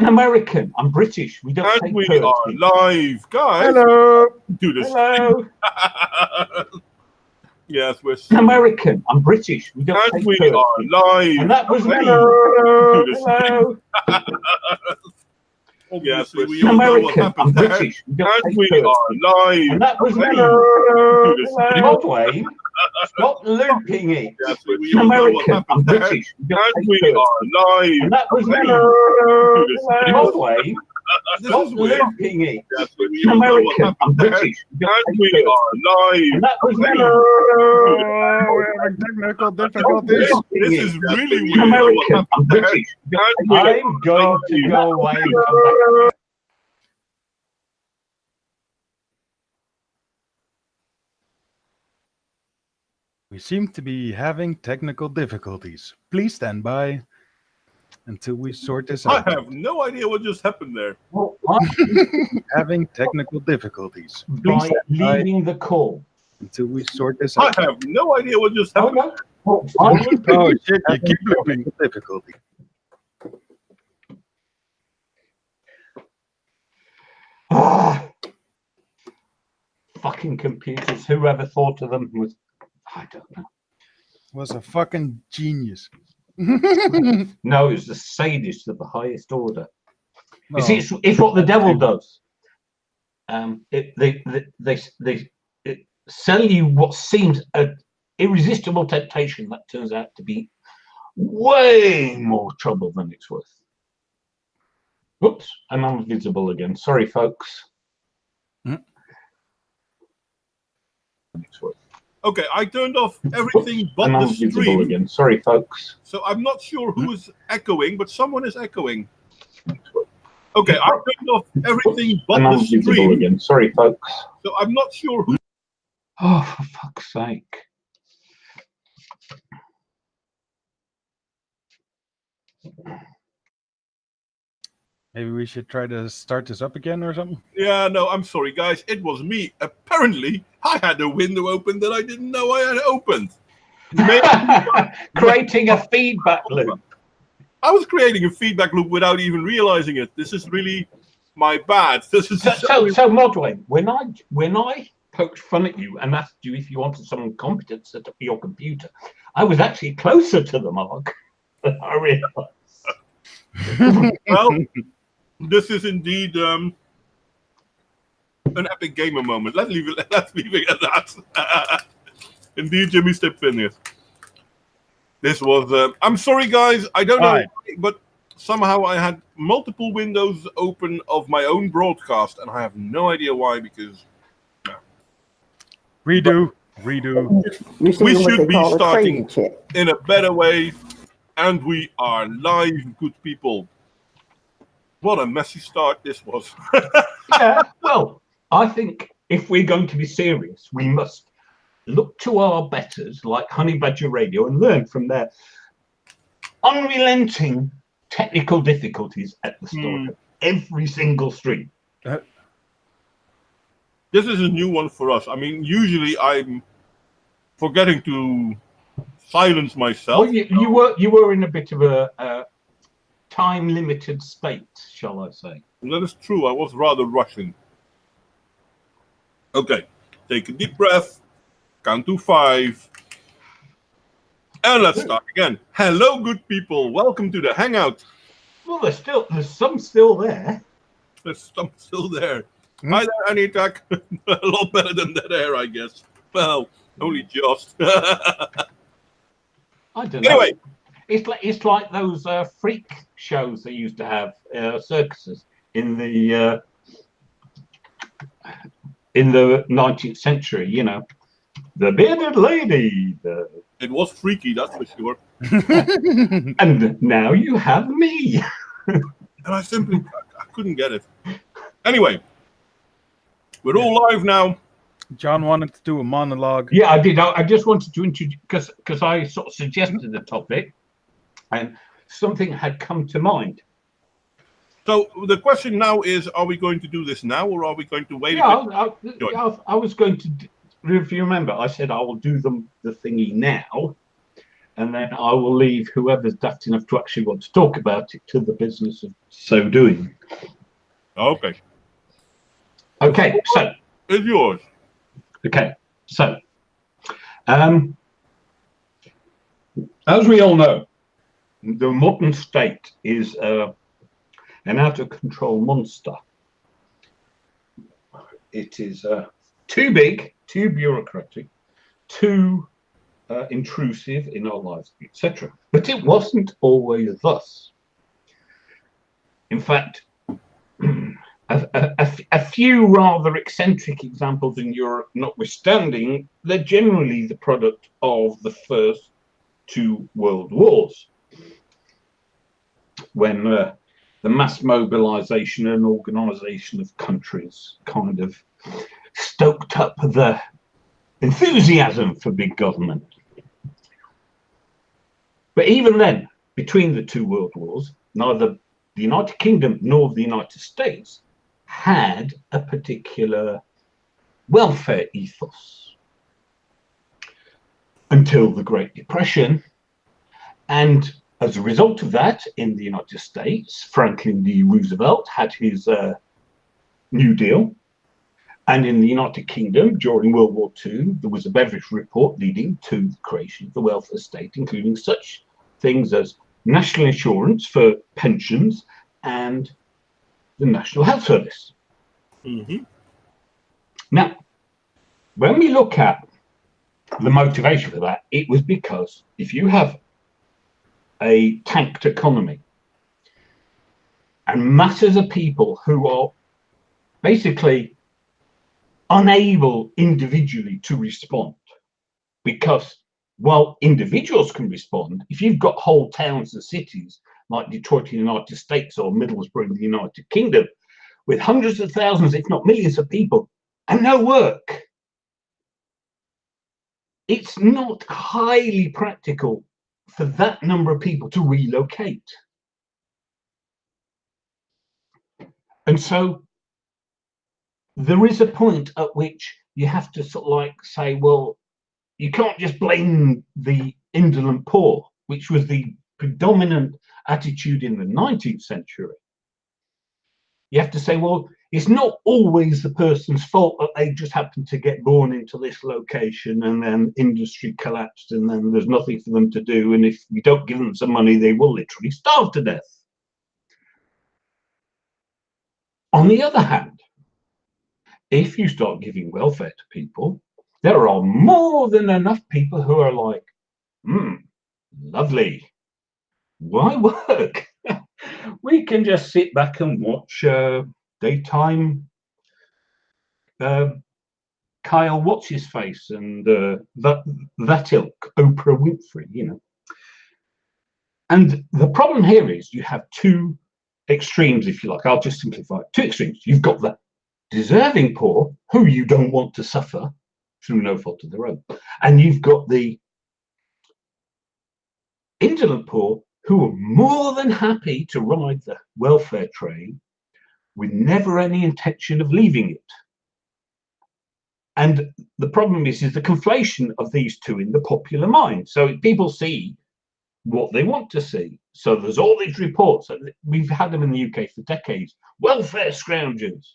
American. I'm British. We don't take And we courtesy. are live, guys. Hello. Do this. Hello. Yes, we're I'm American. I'm British. We don't and take we courtesy. are live. And that was me. Do this. Hello. Yes, we I'm all know what American. happened I'm there. British. We don't And take we courtesy. are live. And that was me. Do this. Modway, stop looping it. Yes, we I'm all know what American. I'm happened there. British. We don't And take we courtesy. are live. And that was me. Do this. Modway, This stop is weird. looping it. Yes, we I'm all know what American. I'm happened there. British. We don't And take we courtesy. are live. And that was me. We're having technical difficulties. This is really weird. I'm What American. I'm happened there. British. And we I'm going to go away and come back. We seem to be having technical difficulties. Please stand by until we sort this I out. have no idea what just happened there. What? Having technical difficulties. Please By stand by leaving the call. until we sort this I out. have no idea what just Oh, happened. no. Oh shit, you keep looping. Difficulty. Ah. Fucking computers. Whoever thought of them was, I don't know. Was a fucking genius. No, it's the sadist of the highest order. You see, Well, it's what the devil does. They sell you what seems an irresistible temptation that turns out to be way more trouble than it's worth. Oops, and I'm visible again. Sorry, folks. It's worth. Okay, I turned off everything but And the I'm visible stream, again. Sorry, folks. so I'm not sure who is echoing, but someone is echoing. Okay, I turned off everything but And I'm the visible stream, again. Sorry, folks. so I'm not sure who. Oh, for fuck's sake. maybe we should try to start this up again or something. Yeah, no, I'm sorry, guys. It was me. Apparently, I had a window open that I didn't know I had opened. Creating a feedback loop. I was creating a feedback loop without even realizing it. This is really my bad. This is So Modway, when I poked fun at you and asked you if you wanted some competence at your computer, I was actually closer to the mark than I realized. Well, this is indeed an epic gamer moment. Let's leave it at that. Indeed, Jimmy stepped in here. This was. I'm sorry, guys. I don't know, Hi. but somehow I had multiple windows open of my own broadcast, and I have no idea why. Because Redo. we should be starting in a better way, and we are live, good people. What a messy start this was. Yeah, well, I think if we're going to be serious, we must look to our betters like Honey Badger Radio and learn from their unrelenting technical difficulties at the start of every single stream. This is a new one for us. I mean, usually I'm forgetting to silence myself. Well, you were in a bit of a time-limited state, shall I say? That is true. I was rather rushing. Okay, take a deep breath. Count to 5. And let's start again. Hello, good people. Welcome to the Hangout. Well, there's some still there. There's some still there. Hi there, Anitak. A lot better than that air, I guess. Well, only just. I don't know. Anyway. It's like those freak shows they used to have, circuses in the 19th century. You know, the bearded lady. It was freaky, that's for sure. And now you have me. And I couldn't get it. Anyway, we're all live now. John wanted to do a monologue. Yeah, I did. I just wanted to introduce because I sort of suggested the topic, and something had come to mind. So the question now is: are we going to do this now, or are we going to wait? I was going to. If you remember, I said I will do the thingy now, and then I will leave whoever's daft enough to actually want to talk about it to the business of so doing. Okay. Okay, so it's yours. Okay, so as we all know, the modern state is an out-of-control monster. It is too big, too bureaucratic, too intrusive in our lives, etc. But it wasn't always thus. In fact, a few rather eccentric examples in Europe notwithstanding, they're generally the product of the first two world wars, when the mass mobilization and organization of countries kind of stoked up the enthusiasm for big government. But even then, between the two world wars, neither the United Kingdom nor the United States had a particular welfare ethos until the Great Depression. And as a result of that, in the United States, Franklin D. Roosevelt had his New Deal. And in the United Kingdom, during World War II, there was a Beveridge Report leading to the creation of the welfare state, including such things as national insurance for pensions and the National Health Service. Mm-hmm. Now, when we look at the motivation for that, it was because if you have a tanked economy and masses of people who are basically unable individually to respond, because while individuals can respond, if you've got whole towns and cities like Detroit in the United States or Middlesbrough in the United Kingdom with hundreds of thousands, if not millions of people and no work, it's not highly practical for that number of people to relocate. And so there is a point at which you have to sort of like say, well, you can't just blame the indolent poor, which was the predominant attitude in the 19th century. You have to say, well, it's not always the person's fault that they just happened to get born into this location and then industry collapsed and then there's nothing for them to do. And if you don't give them some money, they will literally starve to death. On the other hand, if you start giving welfare to people, there are more than enough people who are like, lovely. Why work? We can just sit back and watch daytime Kyle What's His Face and that ilk, Oprah Winfrey, you know. And the problem here is you have two extremes, if you like. I'll just simplify it. Two extremes. You've got the deserving poor who you don't want to suffer through no fault of their own, and you've got the indolent poor who are more than happy to ride the welfare train with never any intention of leaving it. And the problem is the conflation of these two in the popular mind. So people see what they want to see. So there's all these reports, and we've had them in the UK for decades, welfare scroungers,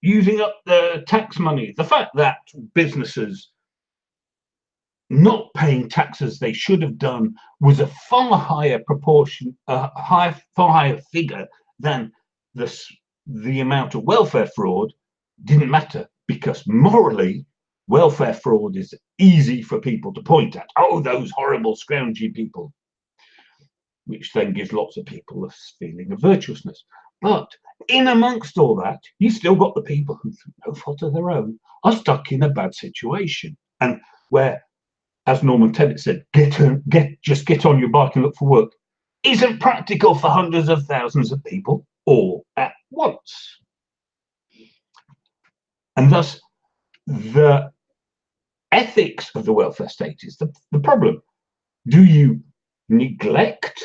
using up the tax money. The fact that businesses not paying taxes they should have done was a far higher proportion, far higher figure than the amount of welfare fraud didn't matter, because morally, welfare fraud is easy for people to point at. Oh, those horrible scroungy people, which then gives lots of people a feeling of virtuousness. But in amongst all that, you still got the people who, through no fault of their own, are stuck in a bad situation, and where, as Norman Tebbit said, just get on your bike and look for work, isn't practical for hundreds of thousands of people all at once. And thus, the ethics of the welfare state is the problem. Do you neglect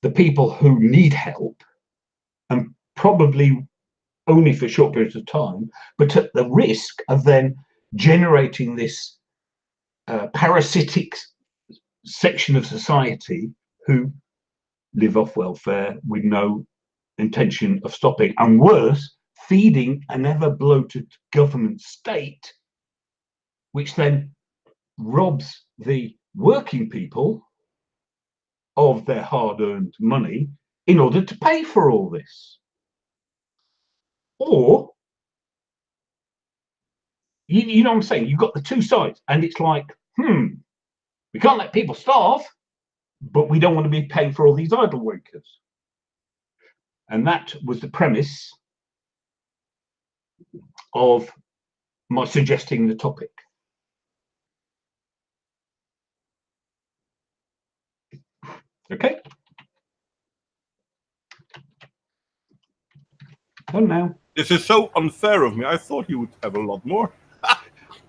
the people who need help, and probably only for short periods of time, but at the risk of then generating this parasitic section of society who live off welfare with no intention of stopping, and worse, feeding an ever-bloated government state, which then robs the working people of their hard-earned money in order to pay for all this. Or, you know what I'm saying? You've got the two sides, and it's like, we can't let people starve, but we don't want to be paying for all these idle workers. And that was the premise of my suggesting the topic. Okay. Done now. This is so unfair of me. I thought you would have a lot more.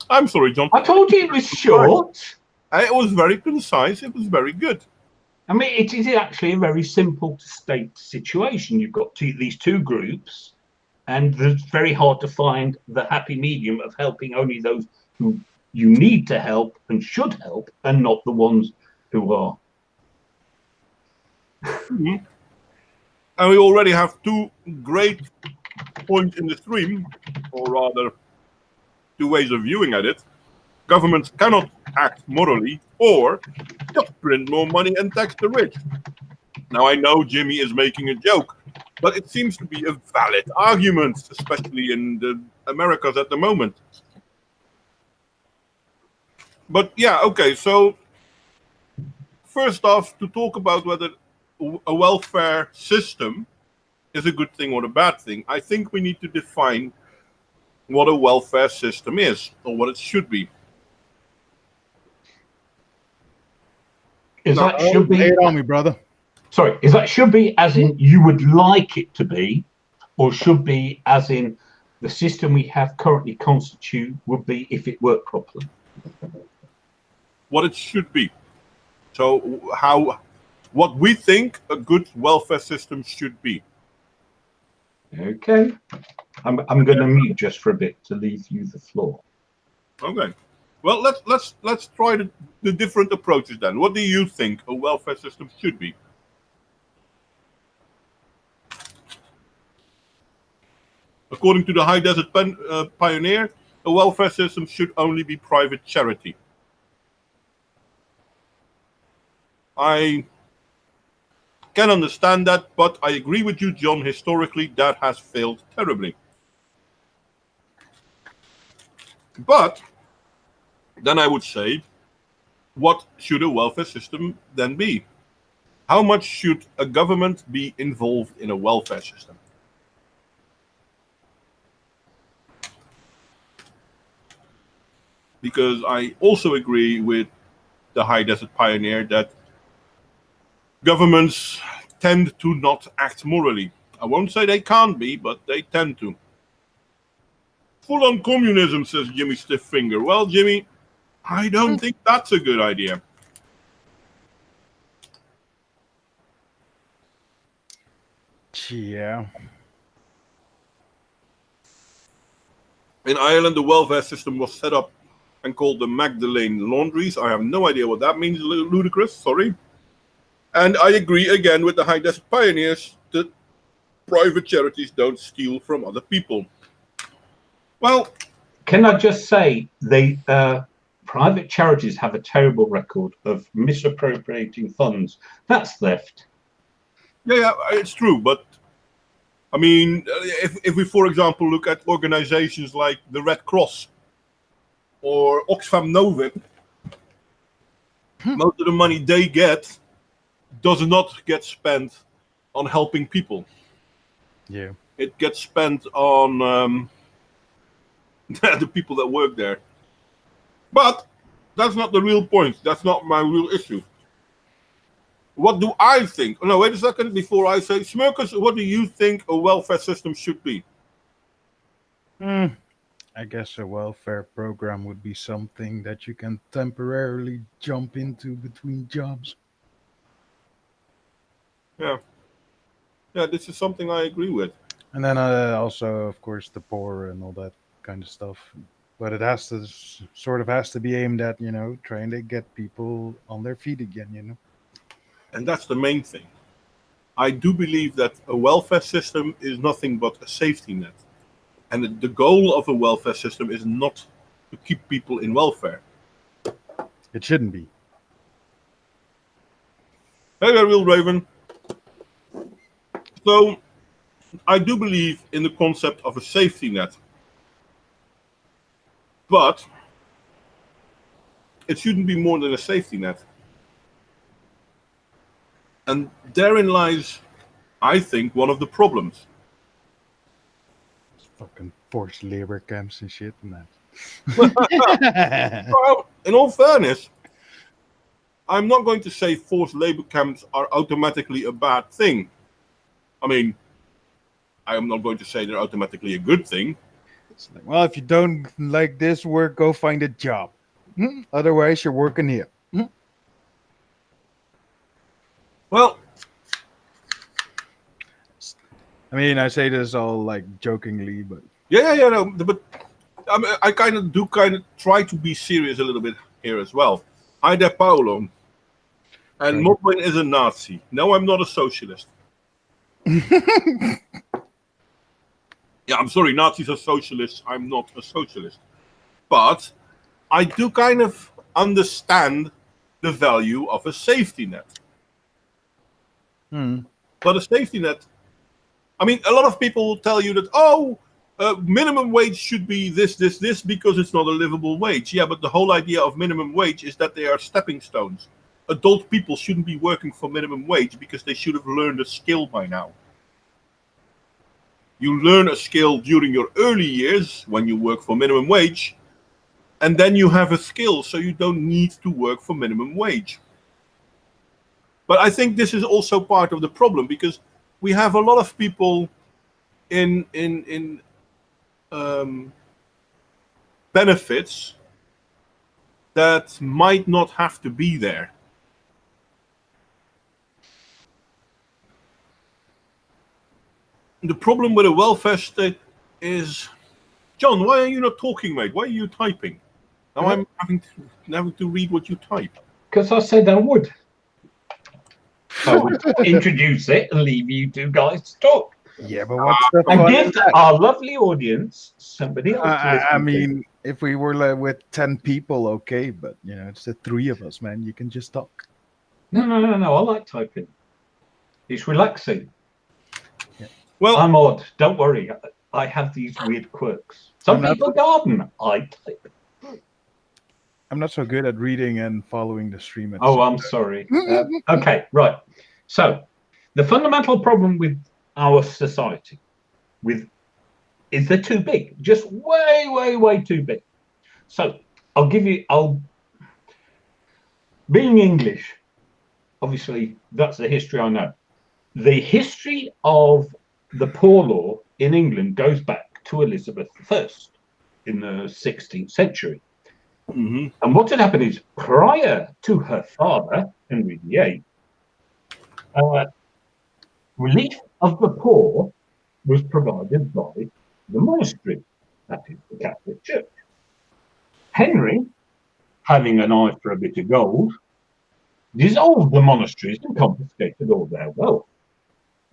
I'm sorry, John. I told you it was short. It was very concise. It was very good. I mean, it is actually a very simple to state situation. You've got these two groups, and it's very hard to find the happy medium of helping only those who you need to help and should help, and not the ones who are. Mm-hmm. And we already have two great points in the stream, or rather, two ways of viewing at it. Governments cannot act morally, or just print more money and tax the rich. Now, I know Jimmy is making a joke, but it seems to be a valid argument, especially in the Americas at the moment. But yeah, okay, so first off, to talk about whether a welfare system is a good thing or a bad thing, I think we need to define what a welfare system is, or what it should be. Is that should be? Lay it on me, brother. Sorry, is that should be as in you would like it to be, or should be as in the system we have currently constitute would be if it worked properly? What it should be. So what we think a good welfare system should be. Okay, I'm going to mute just for a bit to leave you the floor. Okay. Well, let's try the different approaches then. What do you think a welfare system should be? According to the High Desert Pioneer, a welfare system should only be private charity. I can understand that, but I agree with you, John. Historically, that has failed terribly. But then I would say, what should a welfare system then be? How much should a government be involved in a welfare system? Because I also agree with the High Desert Pioneer that governments tend to not act morally. I won't say they can't be, but they tend to. Full-on communism, says Jimmy Stifffinger. Well, Jimmy, I don't think that's a good idea. Yeah. In Ireland, the welfare system was set up and called the Magdalene Laundries. I have no idea what that means, ludicrous, sorry. And I agree again with the High Desert Pioneers that private charities don't steal from other people. Well, can I just say private charities have a terrible record of misappropriating funds. That's theft. Yeah, it's true. But I mean, if we, for example, look at organizations like the Red Cross or Oxfam Novib, most of the money they get does not get spent on helping people. Yeah. It gets spent on the people that work there. But that's not the real point. That's not my real issue. What do I think? Oh, no, wait a second before I say, Smurkers, what do you think a welfare system should be? I guess a welfare program would be something that you can temporarily jump into between jobs. Yeah. Yeah, this is something I agree with. And then also, of course, the poor and all that kind of stuff. But it has to sort of has to be aimed at, trying to get people on their feet again. And that's the main thing. I do believe that a welfare system is nothing but a safety net. And the goal of a welfare system is not to keep people in welfare. It shouldn't be. Hey there, Will Raven. So, I do believe in the concept of a safety net. But it shouldn't be more than a safety net. And therein lies, I think, one of the problems. It's fucking forced labor camps and shit and that. Well, in all fairness, I'm not going to say forced labor camps are automatically a bad thing. I mean, I am not going to say they're automatically a good thing. It's like, well, if you don't like this work, go find a job. Otherwise, you're working here. Well, I mean, I say this all like jokingly, but no, but I mean, I kind of try to be serious a little bit here as well. Hi there, Paolo. And Moblin is a Nazi. No, I'm not a socialist. Yeah, I'm sorry, Nazis are socialists. I'm not a socialist. But I do kind of understand the value of a safety net. But a safety net, I mean, a lot of people will tell you that, minimum wage should be this because it's not a livable wage. Yeah, but the whole idea of minimum wage is that they are stepping stones. Adult people shouldn't be working for minimum wage because they should have learned a skill by now. You learn a skill during your early years when you work for minimum wage, and then you have a skill, so you don't need to work for minimum wage. But I think this is also part of the problem because we have a lot of people in benefits that might not have to be there. The problem with a welfare state is, John, why are you not talking, mate? Why are you typing? Now I'm having to read what you type. Because I said I would. I would introduce it and leave you two guys to talk. Yeah, but what's the And fun in give that? our lovely audience somebody else to listen I to. mean, if we were like with 10 people, okay, but it's the 3 of us, man. You can just talk. No. I like typing. It's relaxing. Well, I'm odd. Don't worry. I have these weird quirks. Some I'm people garden. I type. I'm not so good at reading and following the stream. At Oh, I'm sorry. Okay, right. So, the fundamental problem with our society is they're too big. Just way too big. So, being English, obviously, that's the history I know. The history of the poor law in England goes back to Elizabeth I in the 16th century. mm-hmm. And what had happened is, prior to her father, Henry VIII, relief of the poor was provided by the monastery, that is the Catholic Church. Henry, having an eye for a bit of gold, dissolved the monasteries and confiscated all their wealth.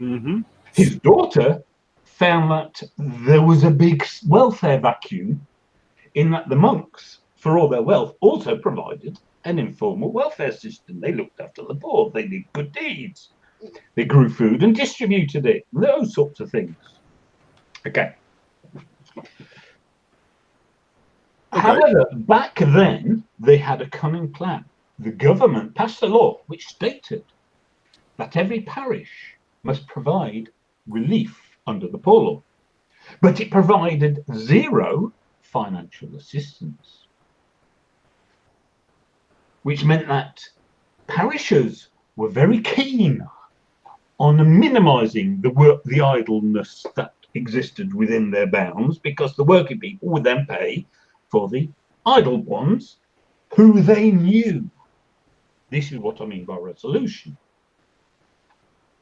Mm-hmm. His daughter found that there was a big welfare vacuum in that the monks, for all their wealth, also provided an informal welfare system. They looked after the poor. They did good deeds. They grew food and distributed it. Those sorts of things. Okay. However, back then, they had a cunning plan. The government passed a law which stated that every parish must provide relief under the poor law. But it provided zero financial assistance, which meant that parishers were very keen on minimising the idleness that existed within their bounds, because the working people would then pay for the idle ones who they knew. This is what I mean by resolution.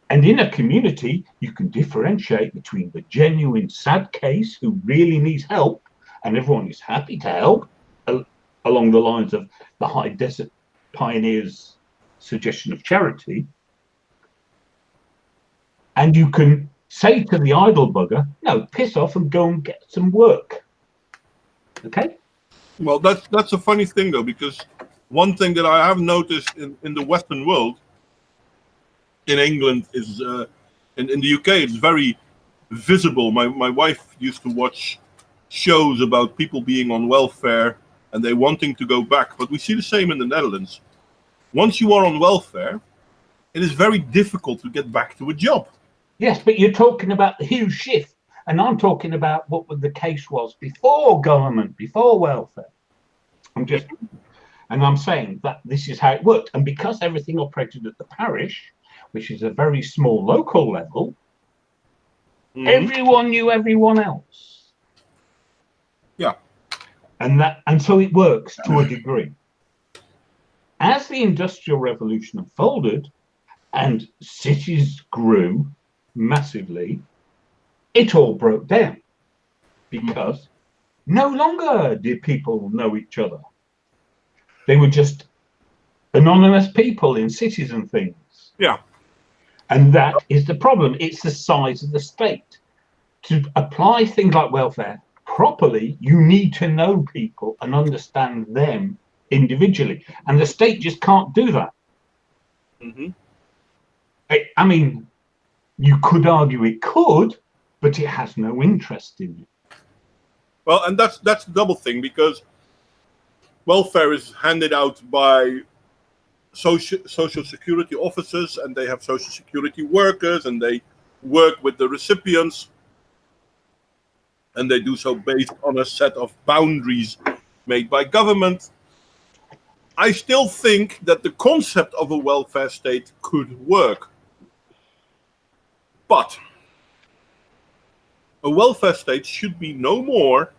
And in a community, you can differentiate between the genuine sad case who really needs help and everyone is happy to help along the lines of the High Desert Pioneers' suggestion of charity. And you can say to the idle bugger, no, piss off and go and get some work. Okay? Well, that's a funny thing, though, because one thing that I have noticed in the Western world, in England, is in the UK, it's very visible. My wife used to watch shows about people being on welfare and they wanting to go back. But we see the same in the Netherlands. Once you are on welfare, it is very difficult to get back to a job. Yes, but you're talking about the huge shift. And I'm talking about what the case was before government, before welfare. I'm saying that this is how it worked. And because everything operated at the parish, which is a very small local level, everyone knew everyone else. Yeah. And so it works to a degree. As the Industrial Revolution unfolded and cities grew massively, it all broke down because no longer did people know each other. They were just anonymous people in cities and things. Yeah. And that is the problem. It's the size of the state. To apply things like welfare properly, you need to know people and understand them individually. And the state just can't do that. I mean, you could argue it could, but it has no interest in it. Well, and that's the double thing, because welfare is handed out by social security officers, and they have social security workers, and they work with the recipients, and they do so based on a set of boundaries made by government. I still think that the concept of a welfare state could work. But a welfare state should be no more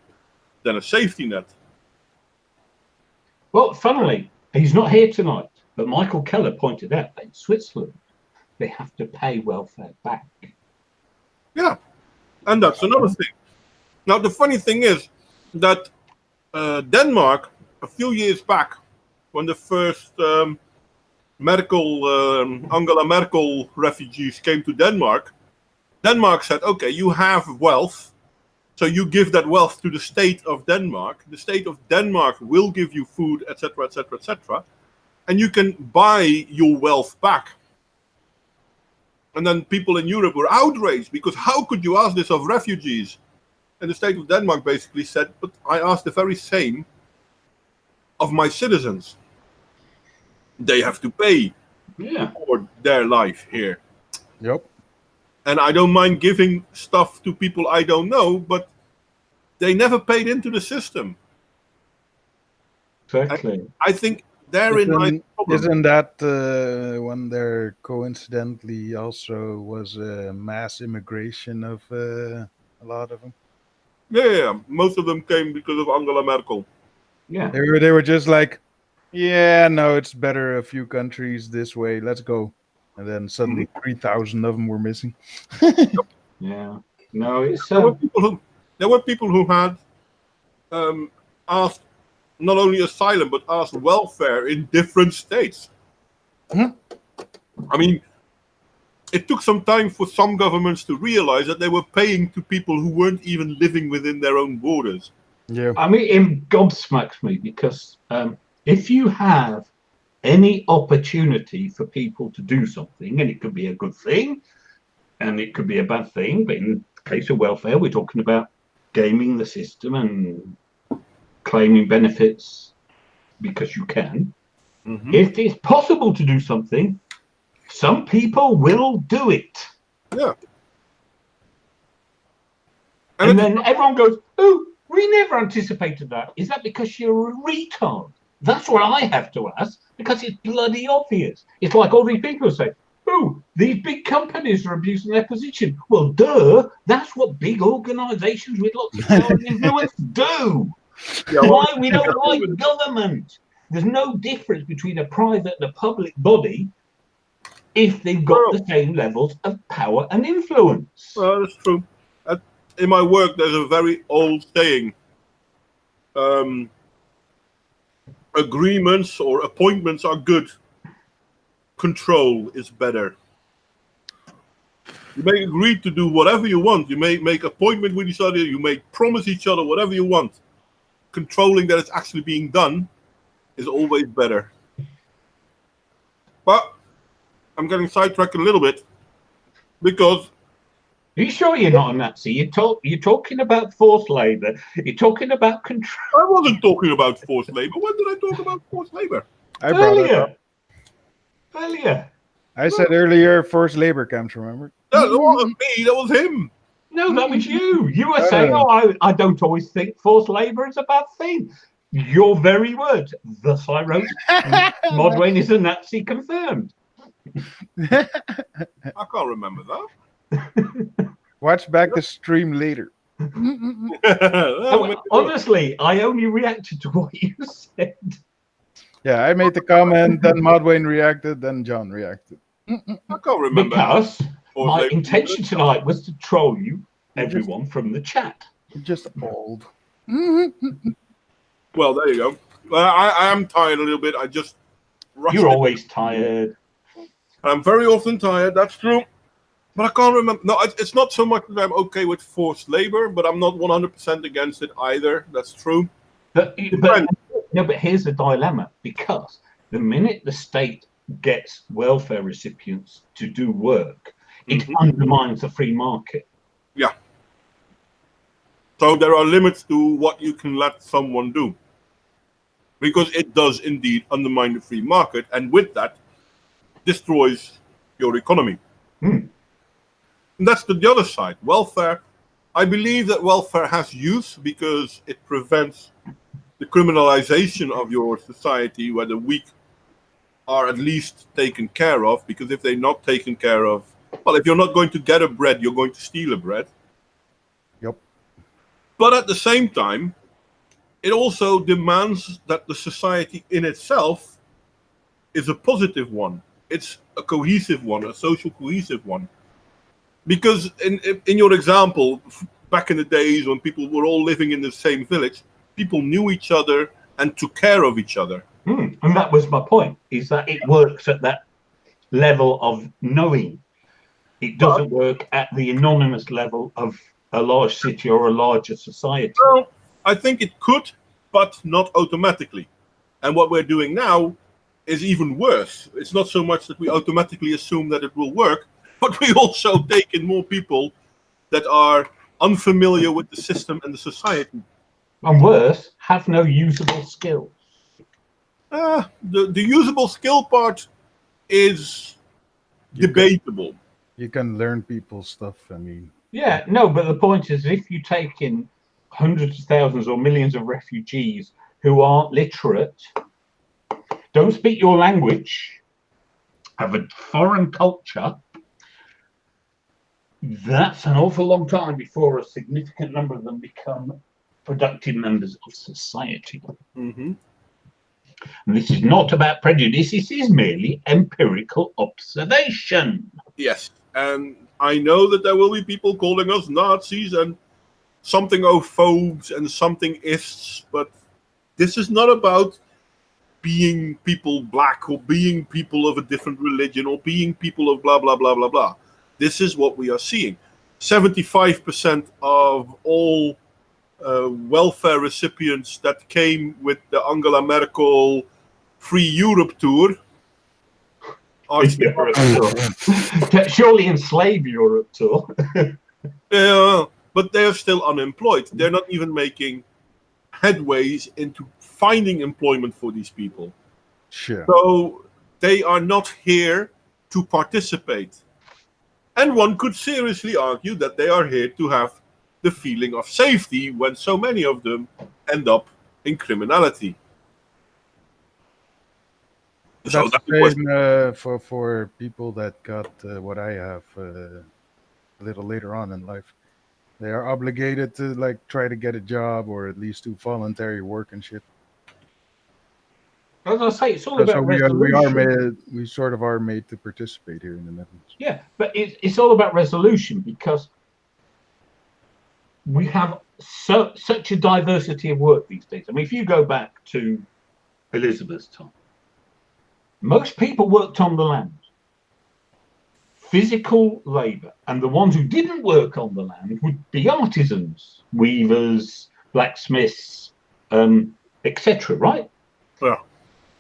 than a safety net. Well, funnily, he's not here tonight, but Michael Keller pointed out that in Switzerland, they have to pay welfare back. Yeah, and that's another thing. Now, the funny thing is that Denmark, a few years back, when the first Angela Merkel refugees came to Denmark, Denmark said, okay, you have wealth, so you give that wealth to the state of Denmark. The state of Denmark will give you food, etc., etc., etc., and you can buy your wealth back. And then people in Europe were outraged, because how could you ask this of refugees? And the state of Denmark basically said, but I asked the very same of my citizens. They have to pay for their life here. Yep. And I don't mind giving stuff to people I don't know, but they never paid into the system. Exactly. I think therein lies the problem. Isn't that when there coincidentally also was a mass immigration of a lot of them? Yeah, most of them came because of Angela Merkel. Yeah. They were just like, yeah, no, it's better a few countries this way. Let's go. And then suddenly 3,000 of them were missing. Yeah. No, it's there were people who had asked not only asylum but asked welfare in different states. I mean, it took some time for some governments to realize that they were paying to people who weren't even living within their own borders. Yeah. I mean, it gobsmacks me because if you have any opportunity for people to do something, and it could be a good thing and it could be a bad thing, but in the case of welfare, we're talking about gaming the system and claiming benefits because you can. If it's possible to do something, some people will do it. Yeah. And then everyone goes, oh, we never anticipated that. Is that because you're a retard? That's what I have to ask, because it's bloody obvious. It's like all these people say, oh, these big companies are abusing their position. Well, duh, that's what big organizations with lots of power and influence do. Yeah, Why we don't like government? There's no difference between a private and a public body if they've got the same levels of power and influence. Well, that's true. In my work, there's a very old saying agreements or appointments are good. Control is better. You may agree to do whatever you want. You may make appointment with each other. You may promise each other whatever you want. Controlling that it's actually being done is always better. But I'm getting sidetracked a little bit because Are you sure you're not a Nazi? You're talking about forced labor. You're talking about control. I wasn't talking about forced labor. When did I talk about forced labor? I brought it up. Earlier. I said earlier forced labor camps, remember? That wasn't me. That was him. No, that was you. You were saying, I don't always think forced labor is a bad thing. Your very words. Thus I wrote, Modwayne is a Nazi confirmed. I can't remember that. Watch back the stream later. Honestly, I only reacted to what you said. Yeah, I made the comment, then Modwayne reacted, then John reacted. I can't remember. Because Forced my labor. intention tonight was to troll you, everyone from the chat. You're just old. Well, there you go. Well, I am tired a little bit. I just rushed You're it. always tired. I'm very often tired. That's true. But I can't remember. No, it's not so much that I'm okay with forced labor, but I'm not 100% against it either. That's true. But here's the dilemma, because the minute the state gets welfare recipients to do work, it undermines the free market. Yeah. So there are limits to what you can let someone do. Because it does indeed undermine the free market, and with that, destroys your economy. And that's the other side. Welfare. I believe that welfare has use because it prevents the criminalization of your society, where the weak are at least taken care of. Because if they're not taken care of, well, if you're not going to get a bread, you're going to steal a bread. Yep. But at the same time, it also demands that the society in itself is a positive one. It's a cohesive one, a social cohesive one. Because in your example, back in the days when people were all living in the same village, people knew each other and took care of each other. And that was my point, is that it works at that level of knowing. It doesn't work at the anonymous level of a large city or a larger society. Well, I think it could, but not automatically. And what we're doing now is even worse. It's not so much that we automatically assume that it will work, but we also take in more people that are unfamiliar with the system and the society. And worse, have no usable skills. The usable skill part is debatable. You can learn people's stuff, I mean. Yeah, no, but the point is, if you take in hundreds of thousands or millions of refugees who aren't literate, don't speak your language, have a foreign culture, that's an awful long time before a significant number of them become productive members of society. And this is not about prejudice, this is merely empirical observation. Yes, and I know that there will be people calling us Nazis and something-ophobes and something-ists, but this is not about being people black or being people of a different religion or being people of blah, blah, blah, blah, blah. This is what we are seeing. 75% of all welfare recipients that came with the Angela Merkel Free Europe tour are surely enslave Europe tour. Yeah, but they're still unemployed. They're not even making headways into finding employment for these people. Sure. So they are not here to participate. And one could seriously argue that they are here to have the feeling of safety when so many of them end up in criminality. So That's the same for people that got what I have a little later on in life. They are obligated to like try to get a job or at least do voluntary work and shit. As I say, it's all about resolution. We sort of are made to participate here in the Netherlands. Yeah, but it's all about resolution, because we have such a diversity of work these days. I mean, if you go back to Elizabeth's time, most people worked on the land, physical labour, and the ones who didn't work on the land would be artisans, weavers, blacksmiths, etc. Right? Yeah.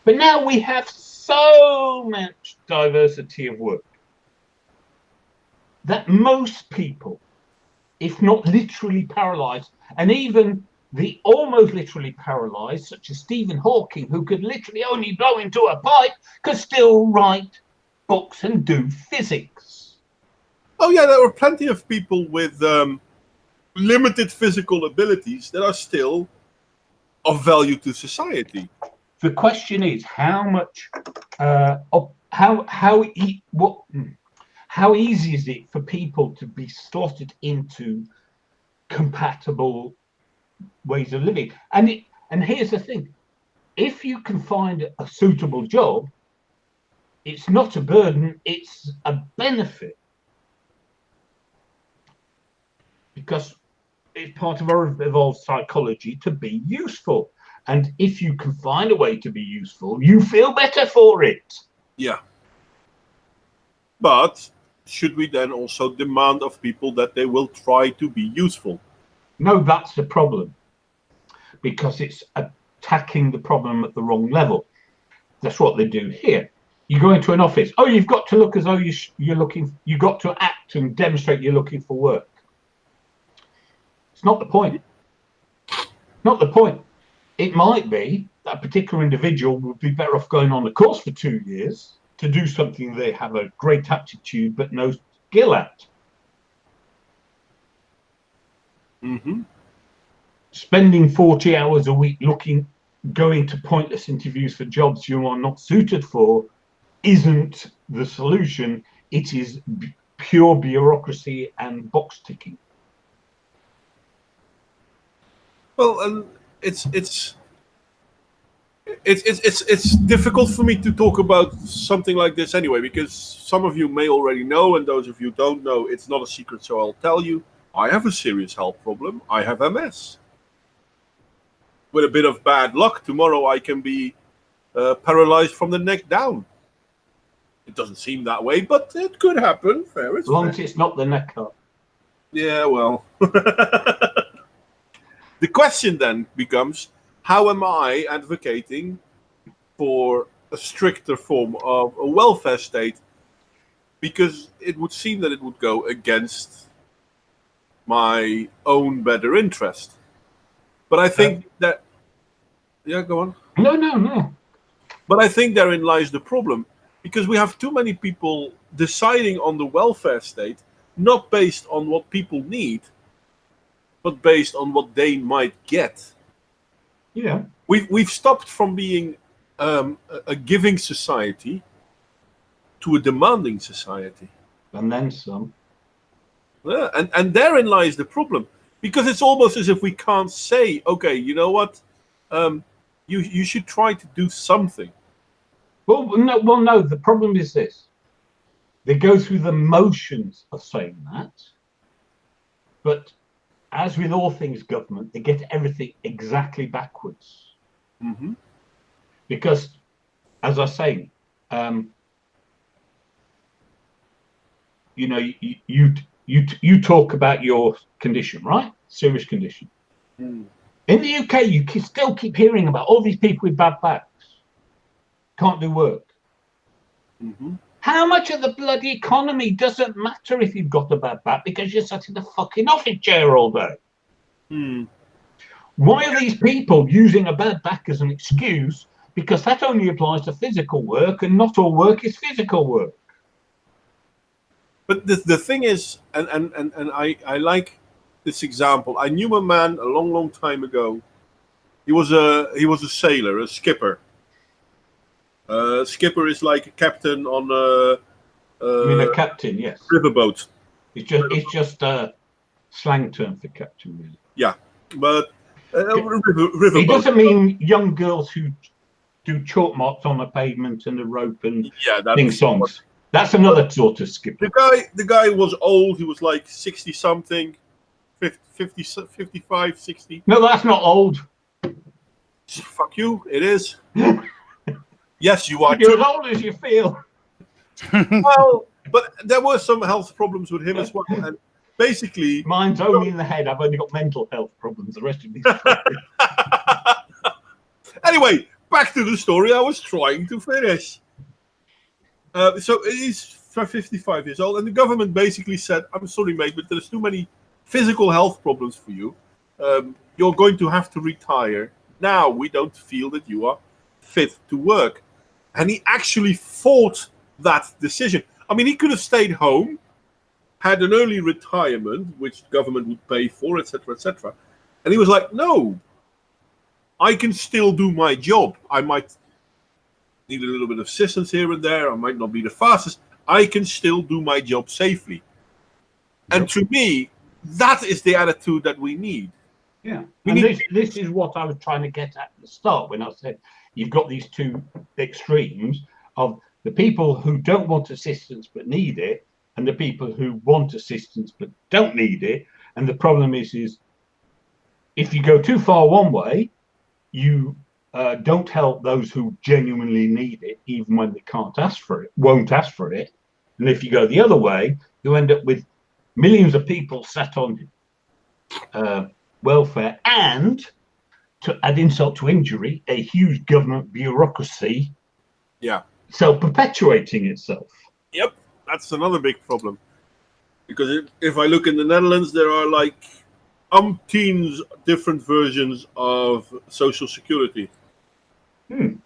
But now we have so much diversity of work that most people, if not literally paralysed, and even the almost literally paralysed, such as Stephen Hawking, who could literally only blow into a pipe, could still write books and do physics. Oh yeah, there were plenty of people with limited physical abilities that are still of value to society. The question is how much, how easy is it for people to be slotted into compatible ways of living? And here's the thing: if you can find a suitable job, it's not a burden; it's a benefit, because it's part of our evolved psychology to be useful. And if you can find a way to be useful, you feel better for it. Yeah. But should we then also demand of people that they will try to be useful? No, that's the problem, because it's attacking the problem at the wrong level. That's what they do here. You go into an office. Oh, you've got to look as though you're looking. You've got to act and demonstrate you're looking for work. It's not the point. Not the point. It might be that a particular individual would be better off going on a course for 2 years to do something they have a great aptitude but no skill at. Mm-hmm. Spending 40 hours a week going to pointless interviews for jobs you are not suited for isn't the solution. It is pure bureaucracy and box ticking. Well, and it's difficult for me to talk about something like this anyway, because some of you may already know, and those of you who don't know, it's not a secret, so I'll tell you. I have a serious health problem. I have MS. With a bit of bad luck, tomorrow I can be paralyzed from the neck down. It doesn't seem that way, but it could happen. Fair is As long fair. as it's not the neck up. Yeah, well. The question then becomes, how am I advocating for a stricter form of a welfare state? Because it would seem that it would go against my own better interest. But I think that... Yeah, go on. No. But I think therein lies the problem. Because we have too many people deciding on the welfare state, not based on what people need, but based on what they might get. Yeah. We've stopped from being a giving society to a demanding society. And then some. Yeah, and therein lies the problem. Because it's almost as if we can't say, okay, you know what? You should try to do something. Well, no, the problem is this. They go through the motions of saying that, but as with all things government, they get everything exactly backwards. Mm-hmm. Because, as I say, you talk about your condition, right? Serious condition. Mm. In the UK, you still keep hearing about all these people with bad backs. Can't do work. Mm-hmm. How much of the bloody economy doesn't matter if you've got a bad back because you're sat in the fucking office chair all day? Mm. Why are these people using a bad back as an excuse? Because that only applies to physical work, and not all work is physical work. But the thing is, and I like this example. I knew a man a long time ago. He was a sailor, a skipper. Skipper is like a captain on I mean, a captain, yes. riverboat. It's just a slang term for captain, really. Yeah, but riverboat. It doesn't mean young girls who do chalk marks on a pavement and a rope and sing songs. That's another sort of skipper. The guy was old. He was like 60 something, 50, 55, 60. No, that's not old. Fuck you, it is. Yes, you are You're too. as old as you feel. Well, but there were some health problems with him as well. And basically, Mine's only in the head. I've only got mental health problems. The rest of me. anyway, back to the story I was trying to finish. So he's 55 years old, and the government basically said, I'm sorry, mate, but there's too many physical health problems for you. You're going to have to retire. Now, we don't feel that you are fit to work. And he actually fought that decision. I mean, he could have stayed home, had an early retirement, which the government would pay for, etc., etc. And he was like, no, I can still do my job. I might need a little bit of assistance here and there. I might not be the fastest. I can still do my job safely. And to me, that is the attitude that we need. Yeah, and this is what I was trying to get at the start when I said you've got these two extremes of the people who don't want assistance but need it, and the people who want assistance but don't need it. And the problem is if you go too far one way, you don't help those who genuinely need it, even when they can't ask for it, won't ask for it. And if you go the other way, you end up with millions of people sat on welfare, and to add insult to injury, a huge government bureaucracy. Yeah. Self-perpetuating itself. Yep, that's another big problem. Because if I look in the Netherlands, there are like umpteens different versions of Social Security. And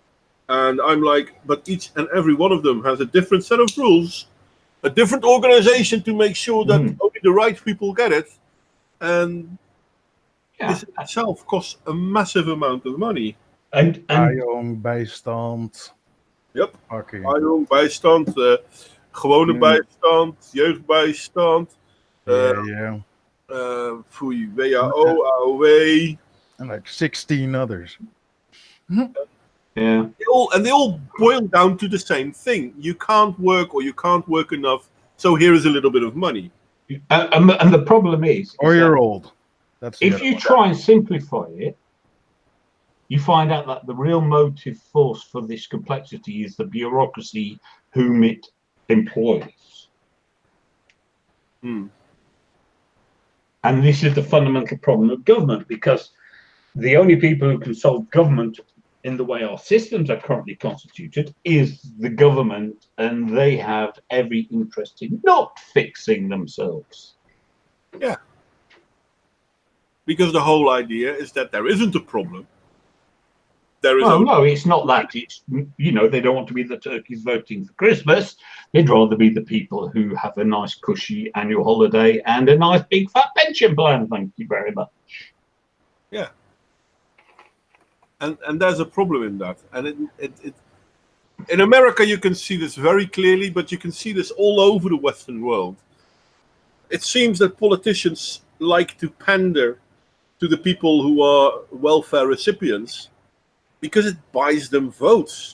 I'm like, but each and every one of them has a different set of rules, a different organization to make sure that only the right people get it. And this itself costs a massive amount of money. And bijstand. Yep. Okay. Bijstand, bijstand, gewone bijstand, jeugdbijstand. Voor je WHO, AOW. And like 16 others. Yeah. They all boil down to the same thing. You can't work, or you can't work enough, so here is a little bit of money. And the problem is... Or you're old. That's if you try and simplify it, you find out that the real motive force for this complexity is the bureaucracy whom it employs. And this is the fundamental problem of government, because the only people who can solve government in the way our systems are currently constituted is the government, and they have every interest in not fixing themselves. Yeah. Because the whole idea is that there isn't a problem. There is no, it's not that. It's, you know, they don't want to be the turkeys voting for Christmas. They'd rather be the people who have a nice cushy annual holiday and a nice big fat pension plan. Thank you very much. Yeah. And there's a problem in that. And in America, you can see this very clearly, but you can see this all over the Western world. It seems that politicians like to pander to the people who are welfare recipients because it buys them votes.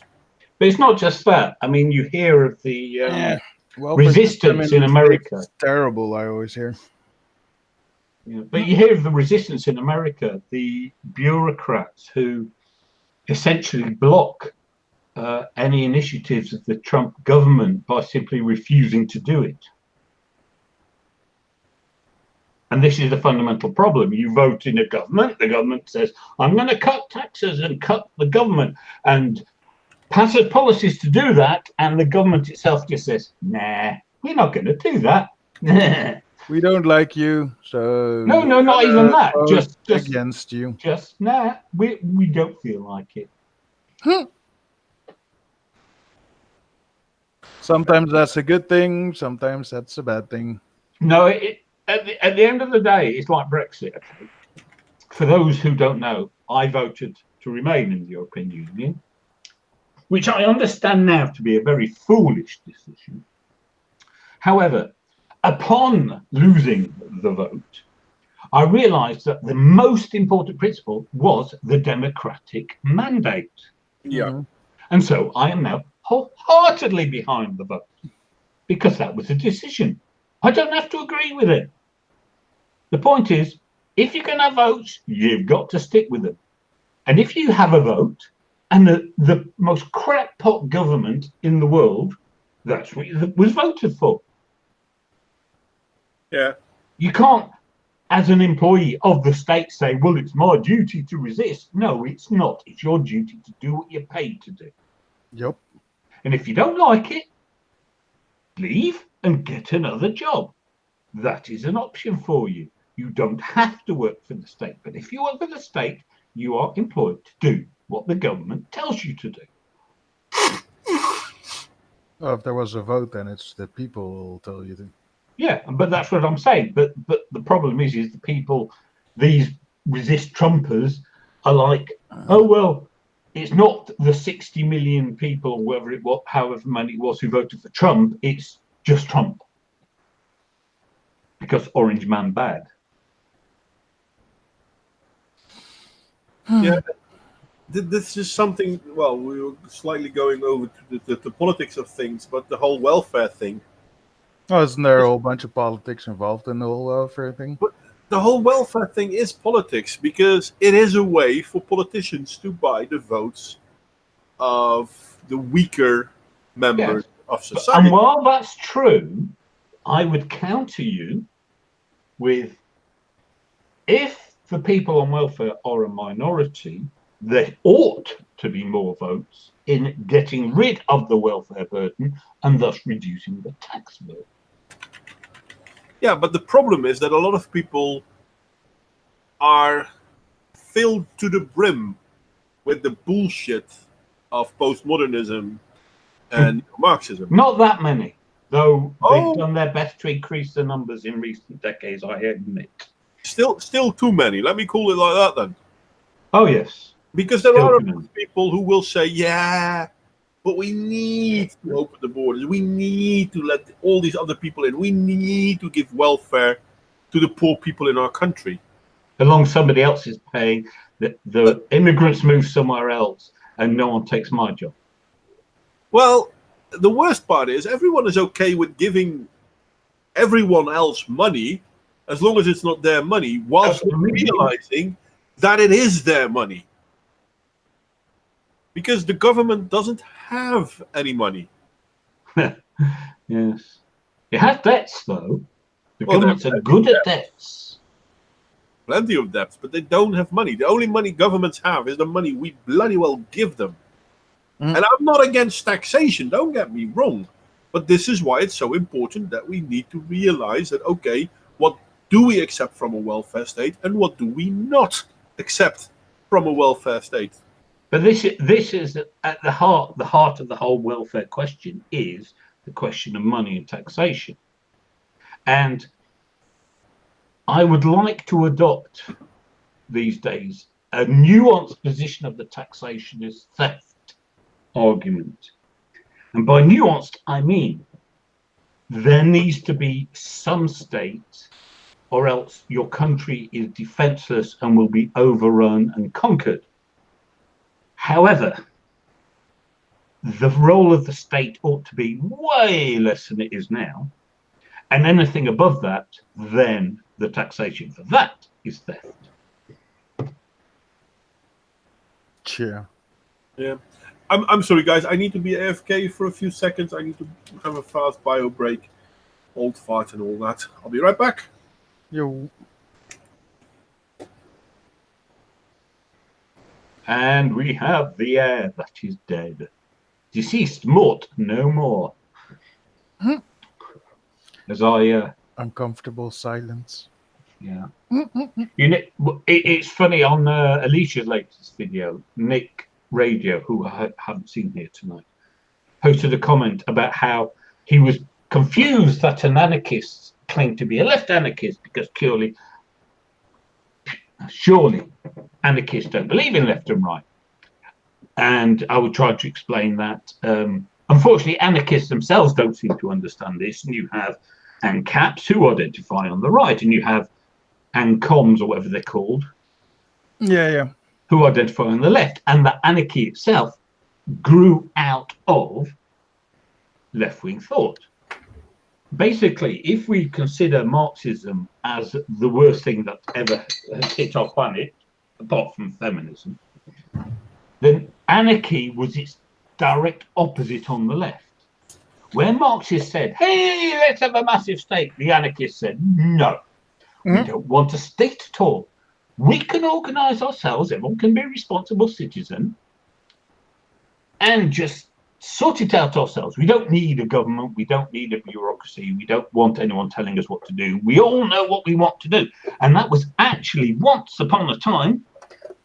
But it's not just that. I mean, you hear of the resistance in America. It's terrible, I always hear. Yeah, but you hear of the resistance in America, the bureaucrats who essentially block any initiatives of the Trump government by simply refusing to do it. And this is the fundamental problem. You vote in a government, the government says, I'm going to cut taxes and cut the government, and passes policies to do that, and the government itself just says, nah, we're not going to do that. We don't like you, so... No, not even that. Just against you. Just, nah, we don't feel like it. Sometimes that's a good thing, sometimes that's a bad thing. No, at the end of the day, it's like Brexit. Okay? For those who don't know, I voted to remain in the European Union, which I understand now to be a very foolish decision. However, upon losing the vote, I realized that the most important principle was the democratic mandate. Yeah. And so I am now wholeheartedly behind the vote, because that was a decision. I don't have to agree with it. The point is, if you're going to have votes, you've got to stick with them. And if you have a vote, and the most crackpot government in the world, that's what was voted for. Yeah. You can't, as an employee of the state, say, well, it's my duty to resist. No, it's not. It's your duty to do what you're paid to do. Yep. And if you don't like it, leave and get another job. That is an option for you. You don't have to work for the state. But if you work for the state, you are employed to do what the government tells you to do. Well, if there was a vote, then it's the people who will tell you to. Yeah, but that's what I'm saying. But the problem is the people, these resist Trumpers are like, oh, well, it's not the 60 million people, or whatever it was, however many it was, who voted for Trump. It's just Trump. Because Orange Man bad. Yeah. This is something, well, we were slightly going over to the politics of things, but the whole welfare thing. Oh, isn't there a whole bunch of politics involved in the whole welfare thing? But the whole welfare thing is politics, because it is a way for politicians to buy the votes of the weaker members of society. And while that's true, I would counter you with, if the people on welfare are a minority, there ought to be more votes in getting rid of the welfare burden and thus reducing the tax burden. Yeah, but the problem is that a lot of people are filled to the brim with the bullshit of postmodernism and Marxism. Not that many, though they've done their best to increase the numbers in recent decades, I admit. Still too many. Let me call it like that then. Oh, yes. Because there Still are too many. people who will say, yeah, but we need to open the borders. We need to let all these other people in. We need to give welfare to the poor people in our country. Along somebody else is paying, the immigrants move somewhere else and no one takes my job. Well, the worst part is everyone is okay with giving everyone else money as long as it's not their money, whilst realizing that it is their money. Because the government doesn't have any money. Yes. It has debts, though. The Well, governments are good at debts. Plenty of debts, but they don't have money. The only money governments have is the money we bloody well give them. And I'm not against taxation, don't get me wrong. But this is why it's so important that we need to realize that, okay, what do we accept from a welfare state and what do we not accept from a welfare state? But this is at the heart of the whole welfare question is the question of money and taxation. And I would like to adopt these days a nuanced position of the taxation is theft argument. And by nuanced, I mean there needs to be some state, or else your country is defenseless and will be overrun and conquered. However, the role of the state ought to be way less than it is now. And anything above that, then the taxation for that is theft. Sure. Yeah. I'm sorry, guys. I need to be AFK for a few seconds. I need to have a fast bio break. Old fart and all that. I'll be right back. Yo. And we have the air that is dead. Deceased, mort, no more. As I... Uncomfortable silence. Yeah. You know, it's funny, on Alicia's latest video, Nick Radio, who I haven't seen here tonight, posted a comment about how he was confused that an anarchist claimed to be a left anarchist because surely anarchists don't believe in left and right. And I would try to explain that. Unfortunately, anarchists themselves don't seem to understand this. And you have ANCAPs who identify on the right, and you have ANCOMs, or whatever they're called, Yeah. who identify on the left. And the anarchy itself grew out of left-wing thought. basically, if we consider Marxism as the worst thing that ever has hit our planet, apart from feminism, then anarchy was its direct opposite on the left. Where Marxists said, hey, let's have a massive state, the anarchists said, no, we don't want a state at all. We can organize ourselves, everyone can be a responsible citizen, and just sort it out ourselves. We don't need a government, we don't need a bureaucracy, we don't want anyone telling us what to do. We all know what we want to do. And that was actually, once upon a time,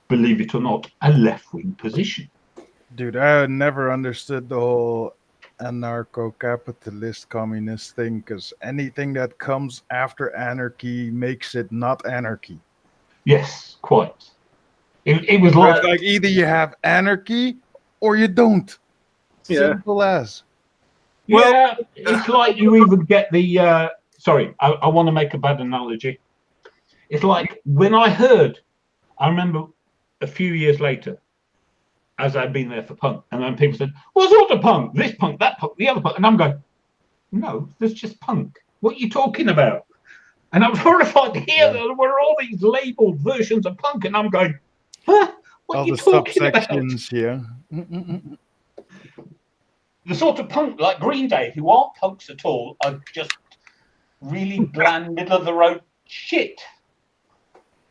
believe it or not, a left-wing position. Dude, I never understood the whole anarcho-capitalist communist thing, because anything that comes after anarchy makes it not anarchy. Yes, quite. It was It's like, like either you have anarchy or you don't. Yeah. Simple as. yeah, it's like you even get the, sorry, I want to make a bad analogy. It's like when I remember a few years later, as I'd been there for punk, and then people said, what sort of punk? This punk, that punk, the other punk. And I'm going, no, there's just punk. What are you talking about? And I was horrified to hear that there were all these labeled versions of punk, and I'm going, huh? What All are you the talking about? subsections, yeah. The sort of punk like Green Day, who aren't punks at all, are just really bland, middle of the road shit.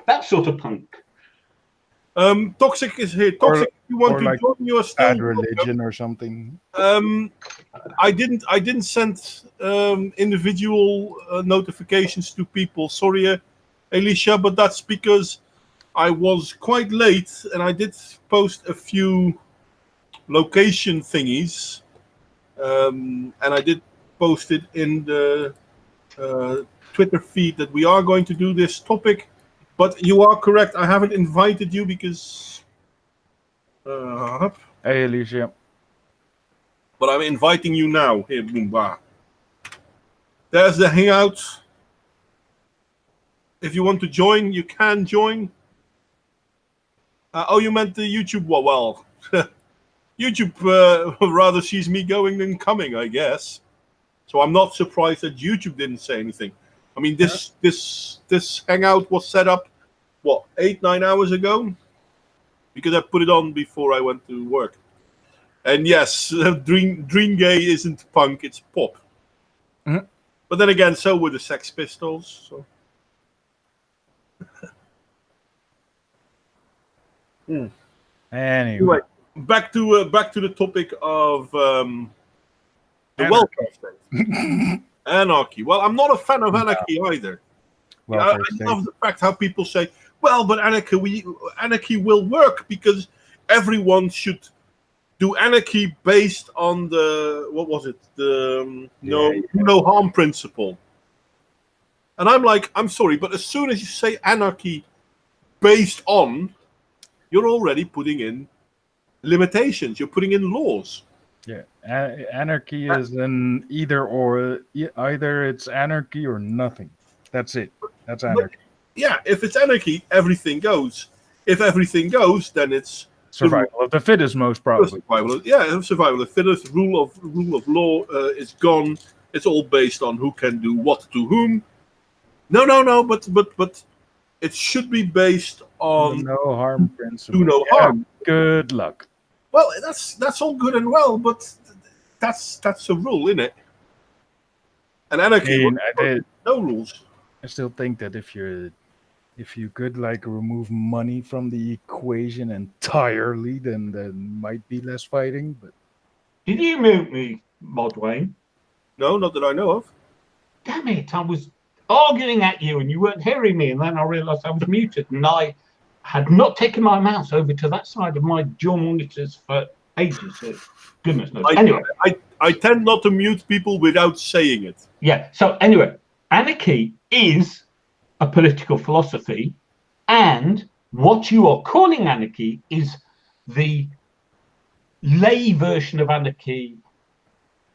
That sort of punk. Toxic is here. Toxic, if you want or to like join, you are still Bad welcome. religion or something. I didn't send individual notifications to people. Sorry, Alicia, but that's because I was quite late and I did post a few location thingies, and I did post it in the Twitter feed that we are going to do this topic. But you are correct. I haven't invited you because. Hey, Alicia. But I'm inviting you now. Here, Boomba. There's the hangout. If you want to join, you can join. Oh, you meant the YouTube? Well, YouTube rather sees me going than coming, I guess. So I'm not surprised that YouTube didn't say anything. I mean, this hangout was set up, 8-9 hours ago? Because I put it on before I went to work. And yes, Dream Gay isn't punk, it's pop. Mhm. But then again, so were the Sex Pistols. So. Anyway. Back to the topic of the welfare state. Anarchy. Well, I'm not a fan of anarchy either. I love the fact how people say, well, but anarchy will work because everyone should do anarchy based on the, what was it? The no harm principle. And I'm like, I'm sorry, but as soon as you say anarchy based on, you're already putting in limitations. You're putting in laws. Yeah, anarchy is an either or. Either it's anarchy or nothing. That's it. That's anarchy. Yeah, if it's anarchy, everything goes. If everything goes, then it's survival of the fittest, most probably. Survival of the fittest. Rule of law is gone. It's all based on who can do what to whom. No. But it should be based on no harm principle. Do no harm. Good luck. Well, that's all good and well, but that's a rule, isn't it? And anarchy, no rules. I still think that if you could like remove money from the equation entirely, then there might be less fighting. But did you mute me, Modwayne? No, not that I know of. Damn it! I was arguing at you and you weren't hearing me, and then I realised I was muted, and I had not taken my mouse over to that side of my dual monitors for ages. So goodness knows. Anyway, I tend not to mute people without saying it. Yeah. So anyway, anarchy is a political philosophy, and what you are calling anarchy is the lay version of anarchy,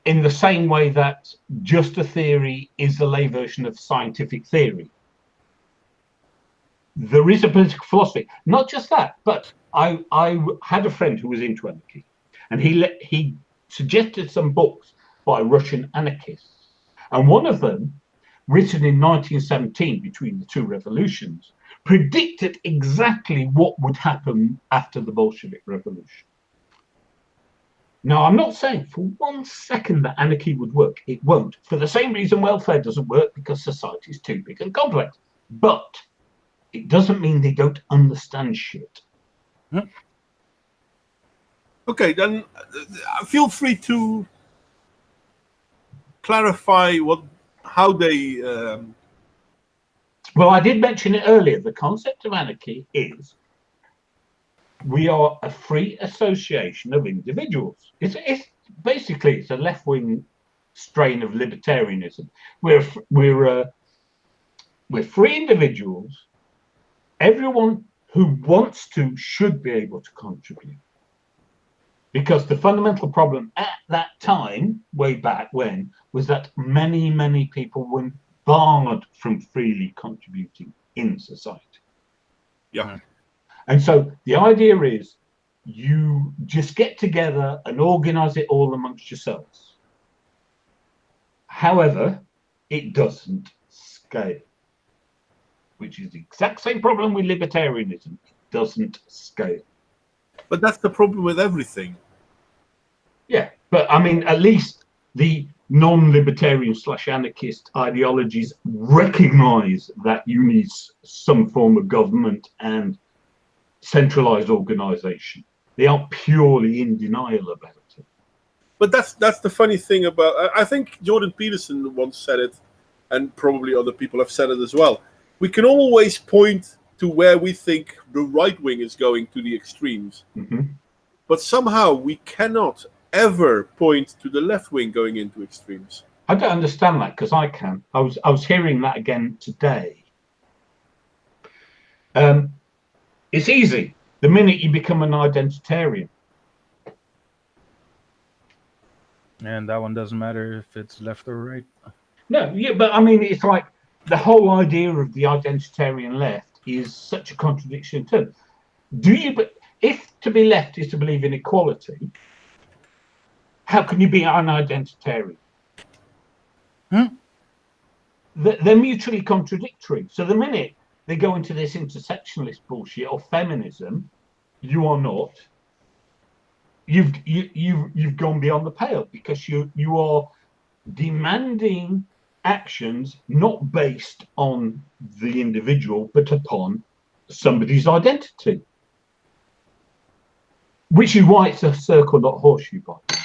in the same way that just a theory is the lay version of scientific theory. There is a political philosophy. Not just that, but I had a friend who was into anarchy, and he suggested some books by Russian anarchists. And one of them, written in 1917 between the two revolutions, predicted exactly what would happen after the Bolshevik Revolution. Now, I'm not saying for 1 second that anarchy would work. It won't. For the same reason welfare doesn't work, because society is too big and complex. But it doesn't mean they don't understand shit. Okay, then feel free to clarify how they. Well, I did mention it earlier. The concept of anarchy is we are a free association of individuals. It's basically it's a left-wing strain of libertarianism. We're free individuals. Everyone who wants to should be able to contribute. Because the fundamental problem at that time, way back when, was that many, many people were barred from freely contributing in society. Yeah. And so the idea is you just get together and organize it all amongst yourselves. However, it doesn't scale, which is the exact same problem with libertarianism. It doesn't scale. But that's the problem with everything. Yeah, but I mean, at least the non-libertarian / anarchist ideologies recognize that you need some form of government and centralized organization. They are purely in denial about it. But that's the funny thing about. I think Jordan Peterson once said it, and probably other people have said it as well. We can always point to where we think the right wing is going to the extremes, but somehow we cannot ever point to the left wing going into extremes. I don't understand that, because I can. I was hearing that again today. It's easy. The minute you become an identitarian. And that one doesn't matter if it's left or right. No, yeah, but I mean, it's like the whole idea of the identitarian left is such a contradiction too. If to be left is to believe in equality, how can you be an identitarian? They're mutually contradictory. So the minute they go into this intersectionalist bullshit or feminism, you are not. You've gone beyond the pale, because you are demanding actions not based on the individual but upon somebody's identity, which is why it's a circle, not horseshoe, by the way.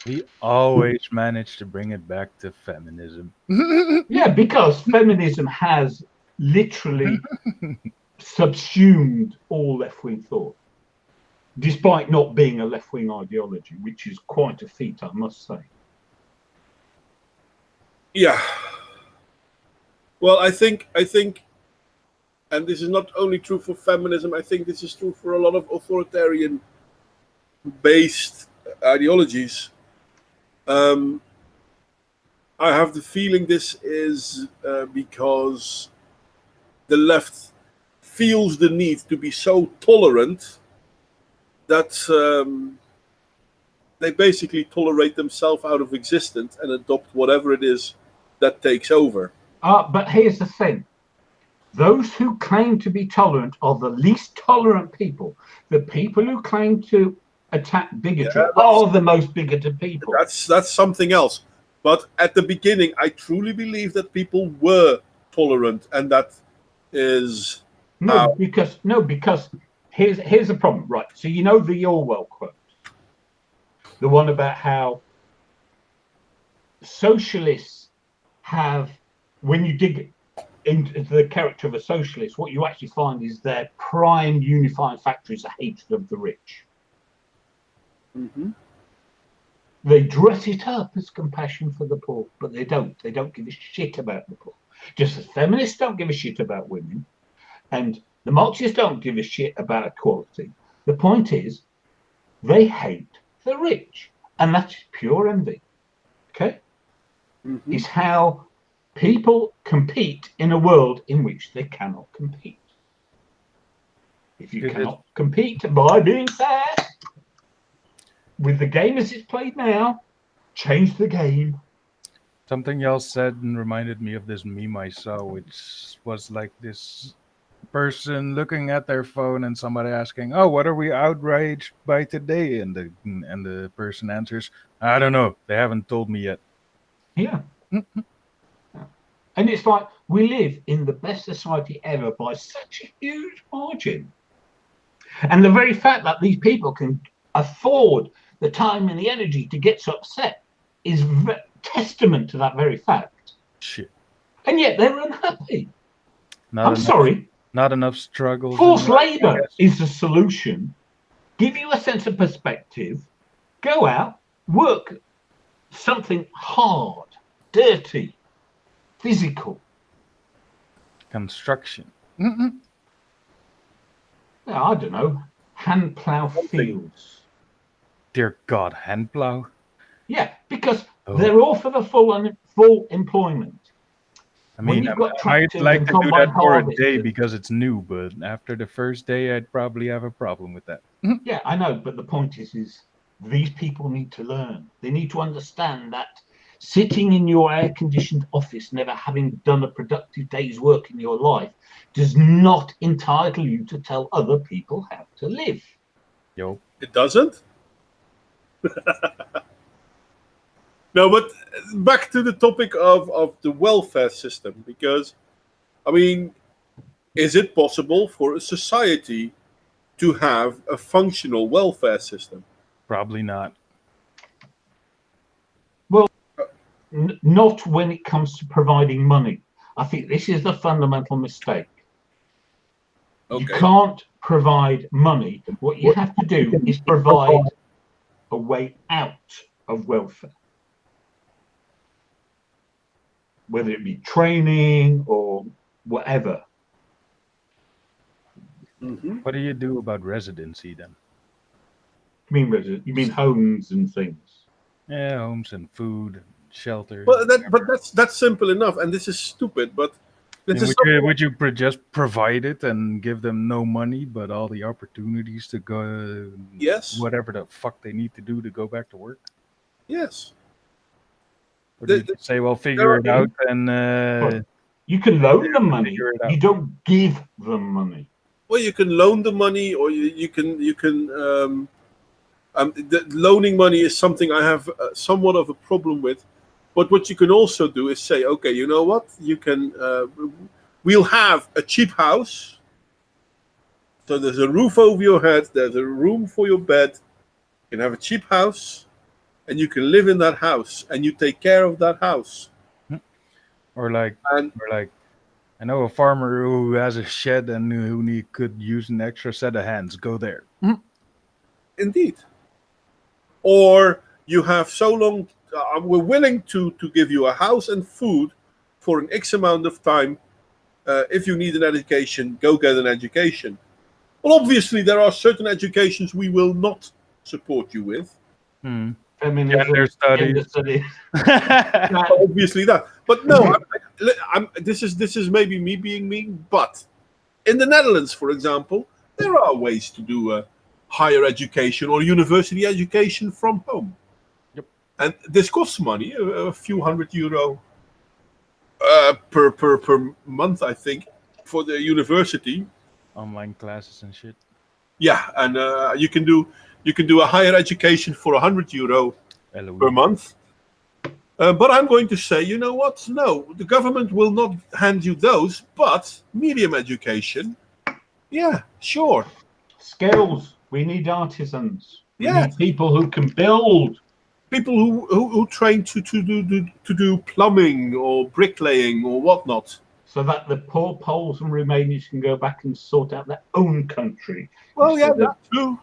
We always manage to bring it back to feminism. Yeah, because feminism has literally subsumed all left-wing thought, despite not being a left-wing ideology, which is quite a feat, I must say. Yeah. Well, I think, and this is not only true for feminism, I think this is true for a lot of authoritarian-based ideologies. I have the feeling this is because the left feels the need to be so tolerant that they basically tolerate themselves out of existence and adopt whatever it is that takes over. But here's the thing. Those who claim to be tolerant are the least tolerant people. The people who claim to attack bigotry are the most bigoted people. That's something else. But at the beginning, I truly believe that people were tolerant, and that is because here's the problem, right? So you know the Orwell quote, the one about how socialists have, when you dig into the character of a socialist, what you actually find is their prime unifying factor is a hatred of the rich. They dress it up as compassion for the poor, but they don't. They don't give a shit about the poor. Just as feminists don't give a shit about women, and the Marxists don't give a shit about equality. The point is, they hate the rich, and that's pure envy. Okay? It's how people compete in a world in which they cannot compete. If you cannot compete by being fair, with the game as it's played now, change the game. Something else said and reminded me of this meme I saw, which was like this person looking at their phone and somebody asking, "Oh, what are we outraged by today?" And the person answers, "I don't know. They haven't told me yet." Yeah. And it's like we live in the best society ever by such a huge margin. And the very fact that these people can afford the time and the energy to get so upset is testament to that very fact. Shit. And yet they're unhappy. Not I'm enough, sorry. Not enough struggles. Forced in life, I labour guess. is the solution. Give you a sense of perspective. Go out, work something hard, dirty, physical. Construction. I don't know. Hand plough fields. Dear God, hand plow. Yeah, because Oh. they're all for the full employment. I When mean, you've got I might tractors like and to do combine that for a day harvesters. because it's new, but after the first day, I'd probably have a problem with that. Yeah, I know, but the point is these people need to learn. They need to understand that sitting in your air-conditioned office, never having done a productive day's work in your life, does not entitle you to tell other people how to live. Yo, It doesn't? No, but back to the topic of the welfare system, because, I mean, is it possible for a society to have a functional welfare system? probably not. Not when it comes to providing money. I think this is the fundamental mistake. You Okay. can't provide money. What you have to do is provide a way out of welfare. Whether it be training or whatever. Mhm. What do you do about residency then? You mean homes and things? Yeah, homes and food, and shelters. Well, that's simple enough, and this is stupid, but this is Would you just provide it and give them no money, but all the opportunities to go, Yes. whatever the fuck they need to do to go back to work? Yes. Or do you just say, well, figure it out and You can loan them money. figure it out. You don't give them money. Well, you can loan the money, or you can the loaning money is something I have somewhat of a problem with. But what you can also do is say, okay, you know what? You can we'll have a cheap house. So there's a roof over your head. There's a room for your bed. You can have a cheap house, and you can live in that house, and you take care of that house. Or like, And I know a farmer who has a shed and who could use an extra set of hands. Go there. indeed. Or you have so long, we're willing to give you a house and food for an X amount of time. If you need an education, go get an education. Well, obviously, there are certain educations we will not support you with. Feminism, Gender studies. gender studies. Obviously, that. But no, this is maybe me being mean, but in the Netherlands, for example, there are ways to do a higher education or university education from home. Yep. And this costs money, a few €100 per month, I think, for the university. Online classes and shit. Yeah, and you can do a higher education for €100 per month. But I'm going to say, you know what? No, the government will not hand you those, but medium education, yeah, sure. Skills. We need artisans. We Yeah. need people who can build. People who train to do plumbing or bricklaying or whatnot. So that the poor Poles and Romanians can go back and sort out their own country. Well, yeah, instead of- that's true.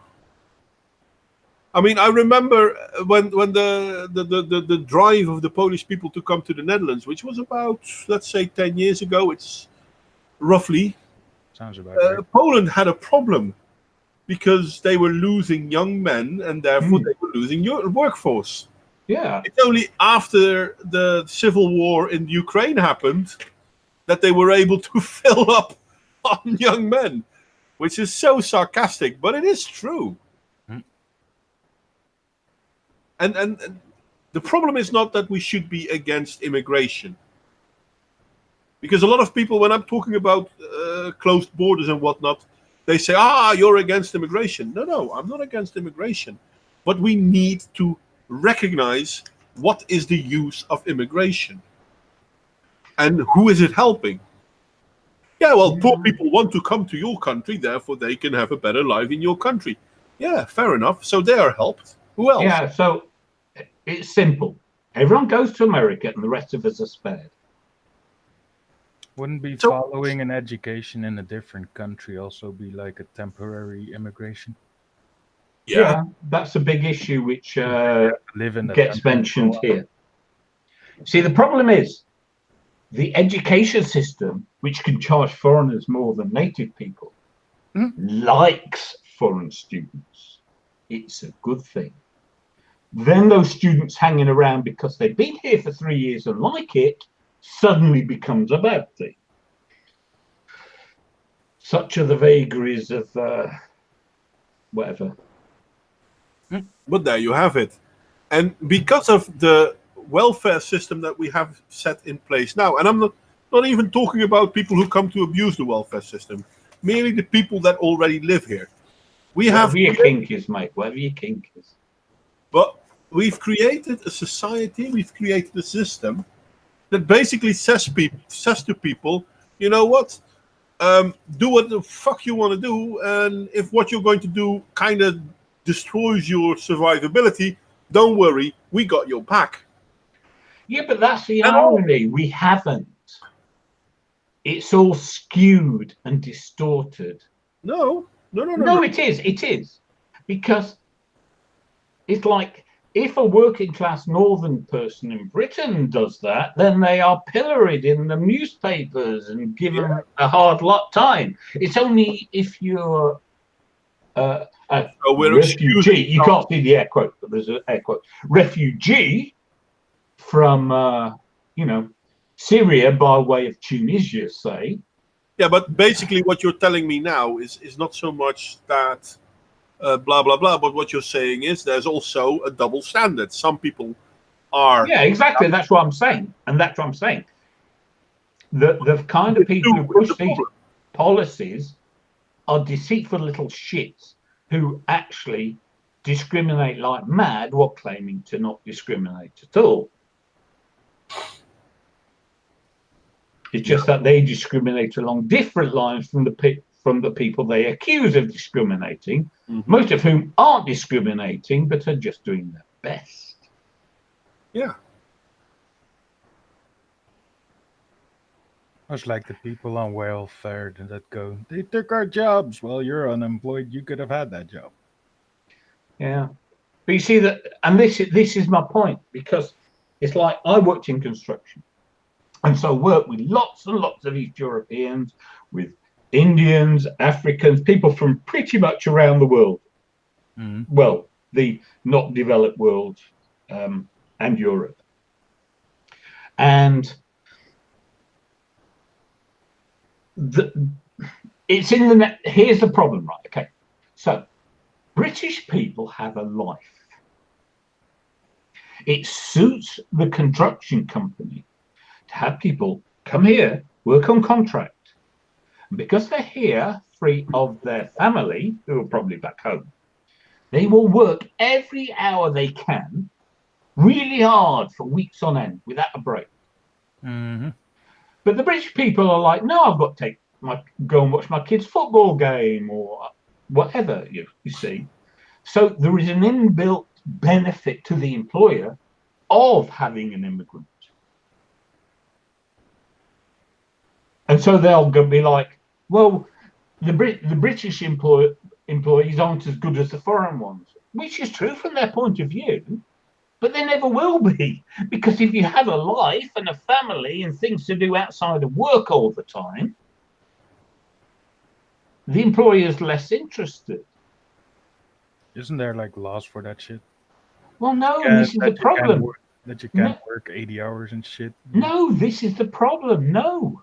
I mean, I remember when the drive of the Polish people to come to the Netherlands, which was about, let's say, 10 years ago. It's roughly. Sounds about right. Poland had a problem because they were losing young men, and therefore they were losing your workforce. Yeah. It's only after the civil war in Ukraine happened that they were able to fill up on young men, which is so sarcastic, but it is true. And the problem is not that we should be against immigration. Because a lot of people, when I'm talking about closed borders and whatnot, they say, you're against immigration. No, I'm not against immigration. But we need to recognize what is the use of immigration. And who is it helping? Yeah, well, poor people want to come to your country, therefore they can have a better life in your country. Yeah, fair enough. So they are helped. Who else? Yeah, so it's simple. Everyone goes to America and the rest of us are spared. Wouldn't be So- following an education in a different country also be like a temporary immigration? Yeah, that's a big issue which Live in that gets country mentioned for a while. here. See, the problem is the education system, which can charge foreigners more than native people, likes foreign students. It's a good thing. Then those students hanging around because they've been here for 3 years and like it suddenly becomes a bad thing. Such are the vagaries of whatever. But there you have it. And because of the welfare system that we have set in place now, and I'm not even talking about people who come to abuse the welfare system, merely the people that already live here. We have, Whatever your kink is, mate. Whatever your kink is. but we've created a society, we've created a system that basically says to people, you know what? Do what the fuck you want to do, and if what you're going to do kind of destroys your survivability, don't worry, we got your back. Yeah, but that's the And all- irony. We haven't. It's all skewed and distorted. No. No, it is. It is. Because it's like if a working class northern person in Britain does that, then they are pilloried in the newspapers and given a hard time. It's only if you're a So we're refugee, excusing you can't see the air quote, but there's an air quote, refugee from, Syria by way of Tunisia, say. Yeah, but basically what you're telling me now is not so much that blah, blah, blah, but what you're saying is there's also a double standard. Some people are... Yeah, exactly. That's what I'm saying. And that's what I'm saying. The kind of people who push these policies are deceitful little shits who actually discriminate like mad while claiming to not discriminate at all. It's just that they discriminate along different lines from the people they accuse of discriminating, most of whom aren't discriminating but are just doing their best. Yeah. Much like the people on welfare that go, they took our jobs. Well, you're unemployed. You could have had that job. Yeah. But you see that, and this is my point, because it's like I worked in construction. And so worked with lots and lots of East Europeans, with Indians, Africans, people from pretty much around the world. Well, the not developed world and Europe. And it's in the here's the problem, right? Okay. So British people have a life. It suits the construction company to have people come here, work on contract. And because they're here, free of their family, who are probably back home, they will work every hour they can, really hard for weeks on end, without a break. But the British people are like, no, I've got to go and watch my kid's football game or whatever, you see. So there is an inbuilt benefit to the employer of having an immigrant. And so they'll be like, well, the British employees aren't as good as the foreign ones, which is true from their point of view, but they never will be. Because if you have a life and a family and things to do outside of work all the time, the employer's less interested. Isn't there like laws for that shit? Well, no, this is the problem. That you can't work 80 hours and shit? No, this is the problem. No.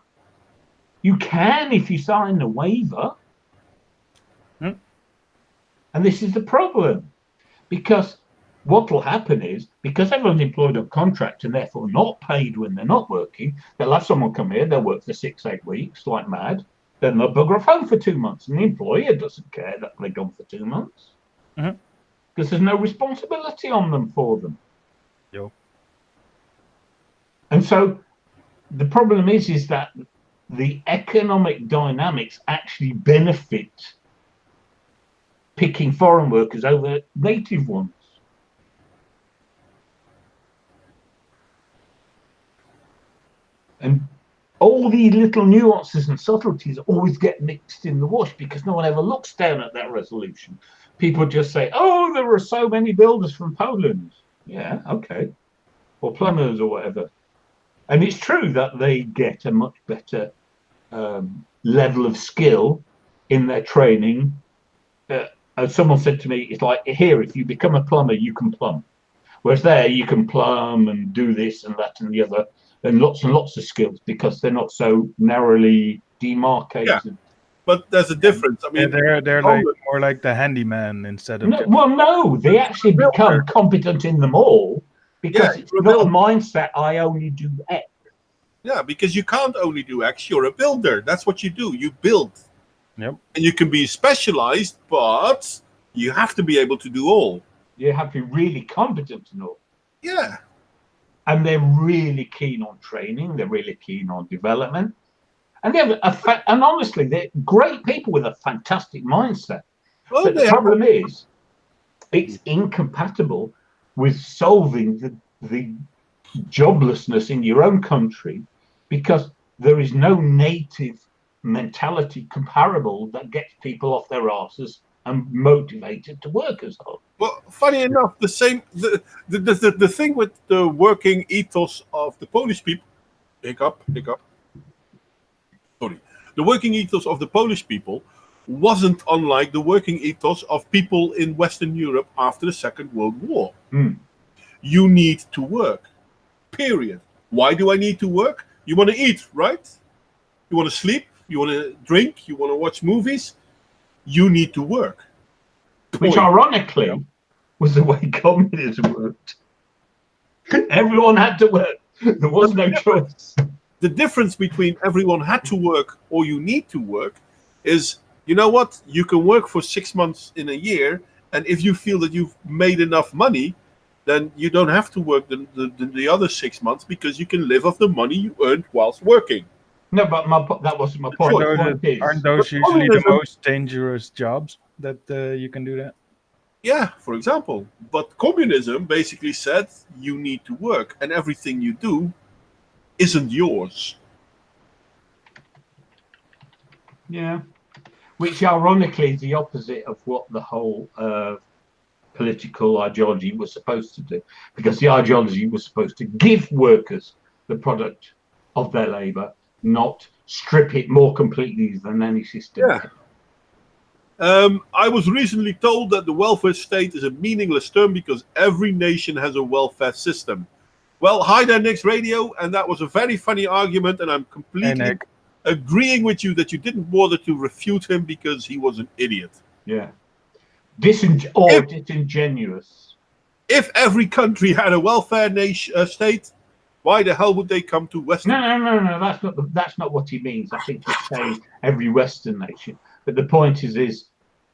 You can if you sign the waiver. And this is the problem. Because what will happen is, because everyone's employed on contract and therefore not paid when they're not working, they'll have someone come here, they'll work for 6-8 weeks like mad, then they'll bugger off home for 2 months, and the employer doesn't care that they're gone for 2 months. Mhm. Because there's no responsibility on them for them. Yo. And so the problem is that the economic dynamics actually benefit picking foreign workers over native ones. And all these little nuances and subtleties always get mixed in the wash because no one ever looks down at that resolution. People just say, oh, there were so many builders from Poland. Yeah, okay. Or plumbers or whatever. And it's true that they get a much better level of skill in their training. As someone said to me, it's like, here, if you become a plumber, you can plumb. Whereas there, you can plumb and do this and that and the other, and lots of skills because they're not so narrowly demarcated. Yeah. But there's a difference. I mean, they're like more like the handyman instead of. No, they actually become competent in them all because it's not a mindset. I only do X. Yeah, because you can't only do X. You're a builder. That's what you do. You build. Yep. And you can be specialized, but you have to be able to do all. You have to be really competent in all. Yeah. And they're really keen on training. They're really keen on development. And they have and honestly, they're great people with a fantastic mindset. Well, but the problem is, it's incompatible with solving the joblessness in your own country because there is no native mentality comparable that gets people off their asses and motivated to work as hard. Well, funny enough, the thing with the working ethos of the Polish people, hiccup. Sorry, the working ethos of the Polish people wasn't unlike the working ethos of people in Western Europe after the Second World War. You need to work. Period. Why do I need to work? You want to eat, right? You want to sleep? You want to drink? You want to watch movies? You need to work. Which ironically was the way communism worked. Everyone had to work. There was no choice. The difference between everyone had to work or you need to work is, you know what? You can work for 6 months in a year, and if you feel that you've made enough money, then you don't have to work the other 6 months because you can live off the money you earned whilst working. No, but that wasn't my point. Aren't those usually the most dangerous jobs that you can do that? Yeah, for example. But communism basically said you need to work, and everything you do isn't yours. Yeah. Which ironically is the opposite of what the whole political ideology was supposed to do. Because the ideology was supposed to give workers the product of their labour, not strip it more completely than any system. Yeah. I was recently told that the welfare state is a meaningless term because every nation has a welfare system. Well, hi there, Nick's Radio, and that was a very funny argument, and I'm completely agreeing with you that you didn't bother to refute him because he was an idiot. Yeah. Disingenuous. If every country had a welfare state, why the hell would they come to Western? No. That's not what he means. I think he's saying every Western nation. But the point is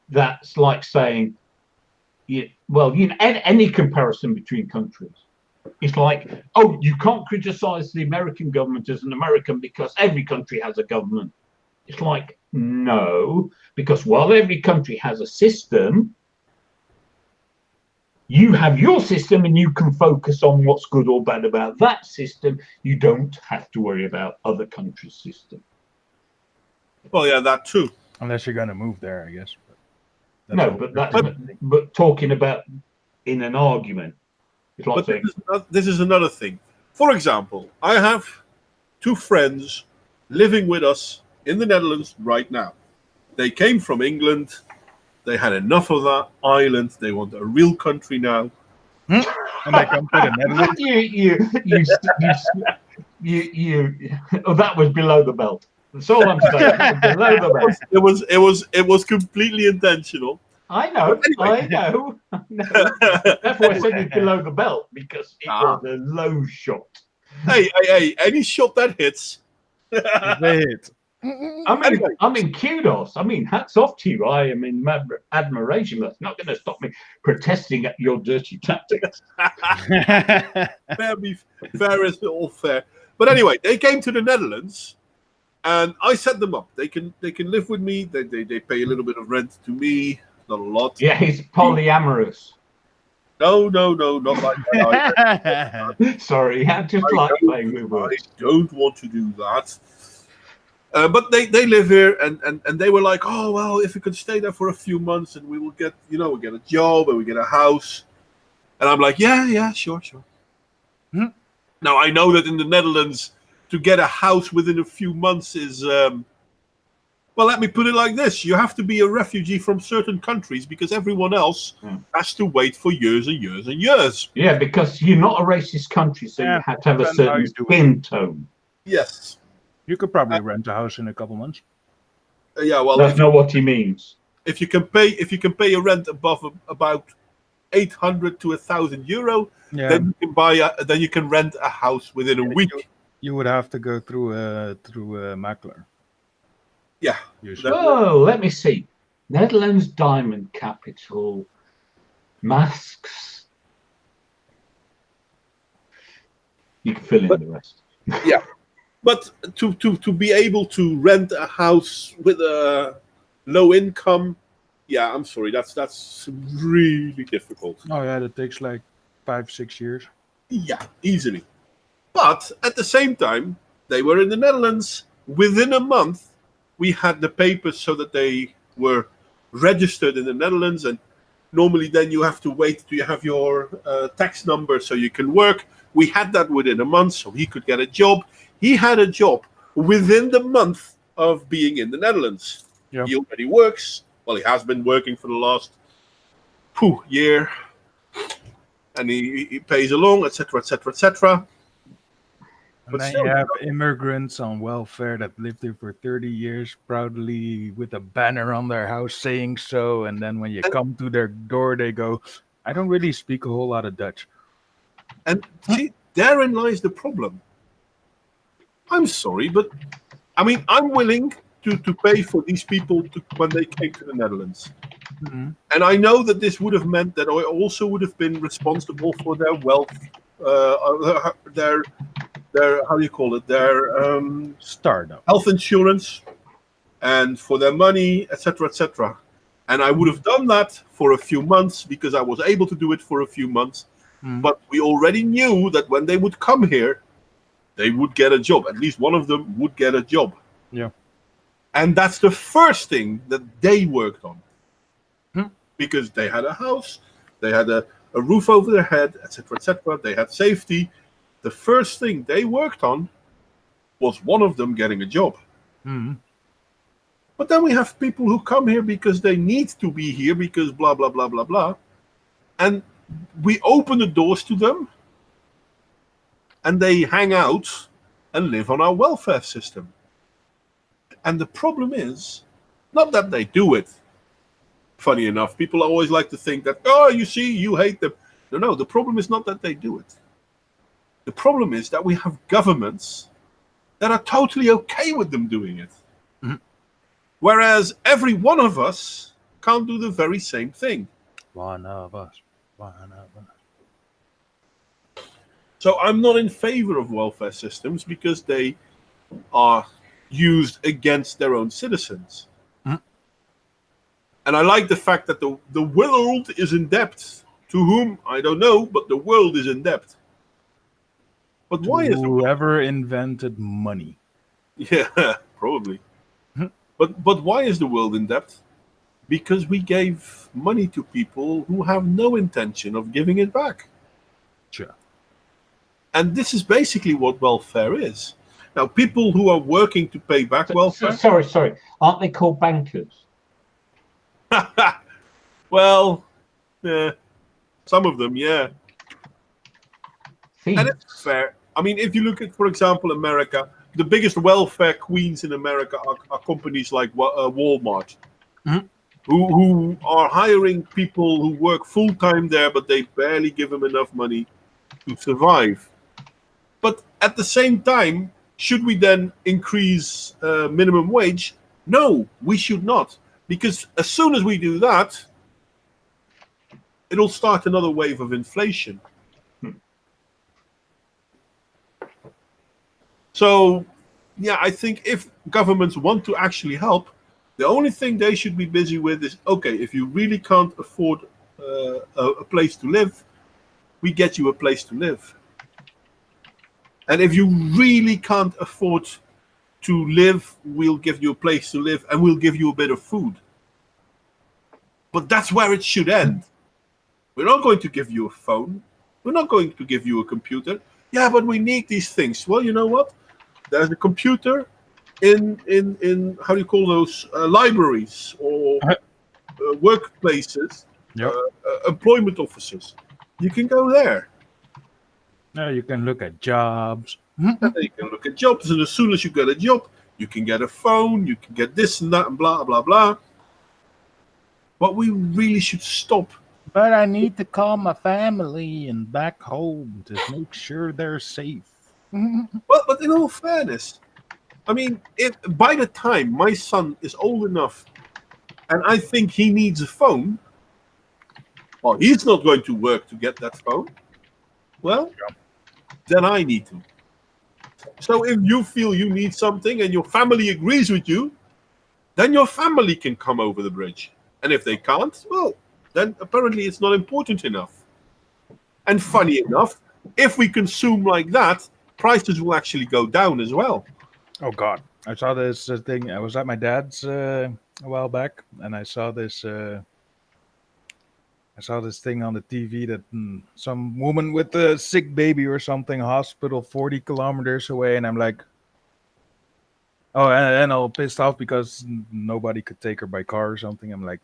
that's like saying, any comparison between countries. It's like, oh, you can't criticize the American government as an American because every country has a government. It's like, no, because while every country has a system, you have your system and you can focus on what's good or bad about that system. You don't have to worry about other countries' system. Well, yeah, that too. Unless you're going to move there, I guess. But talking about in an argument, it's like saying, this is another thing. For example, I have 2 friends living with us in the Netherlands right now. They came from England. They had enough of that island. They want a real country now. And they come to the Netherlands. That was below the belt. That's all I'm saying. Below the belt. It was completely intentional. I know. But anyway. I know. No. That's why I said it below the belt, because it was a low shot. Hey, any shot that hits. They hit. I mean, kudos. I mean, hats off to you. I am in admiration. That's not going to stop me protesting at your dirty tactics. Fair is all fair. But anyway, they came to the Netherlands, and I set them up. They can live with me. They pay a little bit of rent to me, not a lot. Yeah, he's polyamorous. No, not like that. Sorry, I just like playing with words. I don't want to do that. But they live here, and they were like, oh well, if we could stay there for a few months, and we will get we get a job and we get a house. And I'm like, yeah, sure. Now I know that in the Netherlands, to get a house within a few months is, well, let me put it like this: you have to be a refugee from certain countries because everyone else has to wait for years and years and years. Yeah, because you're not a racist country, so you have to have a certain skin tone. Yes. You could probably rent a house in a couple months. Yeah, well, That's not what he means. If you can pay a rent above about 800 to 1,000 euro, then you can then you can rent a house within a week. You would have to go through a makelaar. Yeah. Oh, let me see. Netherlands diamond capital, masks. You can fill in the rest. Yeah. But to be able to rent a house with a low income, yeah, I'm sorry, that's really difficult. Oh yeah, that takes like 5-6 years. Yeah, easily. But at the same time, they were in the Netherlands. Within a month, we had the papers so that they were registered in the Netherlands, and normally then you have to wait till you have your tax number so you can work. We had that within a month, so he could get a job. He had a job within the month of being in the Netherlands. Yep. He already works. Well, he has been working for the last year. And he pays along, etc., etc., etc. And then you have immigrants on welfare that lived here for 30 years, proudly with a banner on their house saying so. And then when you come to their door, they go, I don't really speak a whole lot of Dutch. And see, therein lies the problem. I'm sorry, but I mean, I'm willing to pay for these people when they came to the Netherlands. Mm-hmm. And I know that this would have meant that I also would have been responsible for their wealth, their how do you call it, their startup health insurance, and for their money, etc., etc. And I would have done that for a few months because I was able to do it for a few months. Mm. But we already knew that when they would come here, they would get a job. At least one of them would get a job. Yeah. And that's the first thing that they worked on. Because they had a house, they had a roof over their head, etc., etc. They had safety. The first thing they worked on was one of them getting a job. Mm-hmm. But then we have people who come here because they need to be here because blah, blah, blah, blah, blah. And we open the doors to them and they hang out and live on our welfare system. And the problem is not that they do it. Funny enough, people always like to think that, oh, you see, you hate them. No, the problem is not that they do it. The problem is that we have governments that are totally okay with them doing it. Mm-hmm. Whereas every one of us can't do the very same thing. One of us. So I'm not in favor of welfare systems because they are used against their own citizens. And I like the fact that the world is in debt. To whom? I don't know, but the world is in debt. But why is whoever invented money? Yeah, probably. But why is the world in debt? Because we gave money to people who have no intention of giving it back. Sure. And this is basically what welfare is. Now, people who are working to pay back welfare... Sorry. Aren't they called bankers? Well, yeah, some of them, yeah. Thieves. And it's fair. I mean, if you look at, for example, America, the biggest welfare queens in America are companies like Walmart. Mm-hmm. who are hiring people who work full time there, but they barely give them enough money to survive. But at the same time, should we then increase minimum wage? No, we should not, because as soon as we do that, it'll start another wave of inflation. So, yeah, I think if governments want to actually help, the only thing they should be busy with is, okay, if you really can't afford a place to live, we get you a place to live. And if you really can't afford to live, we'll give you a place to live and we'll give you a bit of food. But that's where it should end. We're not going to give you a phone. We're not going to give you a computer. Yeah, but we need these things. Well, you know what? There's a computer in how do you call those, libraries or workplaces, Yep. employment offices. You can go there. Now you can look at jobs. And then you can look at jobs, and as soon as you get a job, you can get a phone, you can get this and that, and blah, blah, blah. But we really should stop. But I need to call my family and back home to make sure they're safe. Well, but in all fairness, I mean, if by the time my son is old enough and I think he needs a phone, well, he's not going to work to get that phone. Well, then I need to. So if you feel you need something and your family agrees with you, then your family can come over the bridge. And if they can't, well, then apparently it's not important enough. And funny enough, if we consume like that, prices will actually go down as well. Oh God! I saw this thing. I was at my dad's a while back, and I saw this. I saw this thing on the TV that some woman with a sick baby or something, hospital 40 kilometers away, and I'm like, oh, and all pissed off because nobody could take her by car or something. I'm like,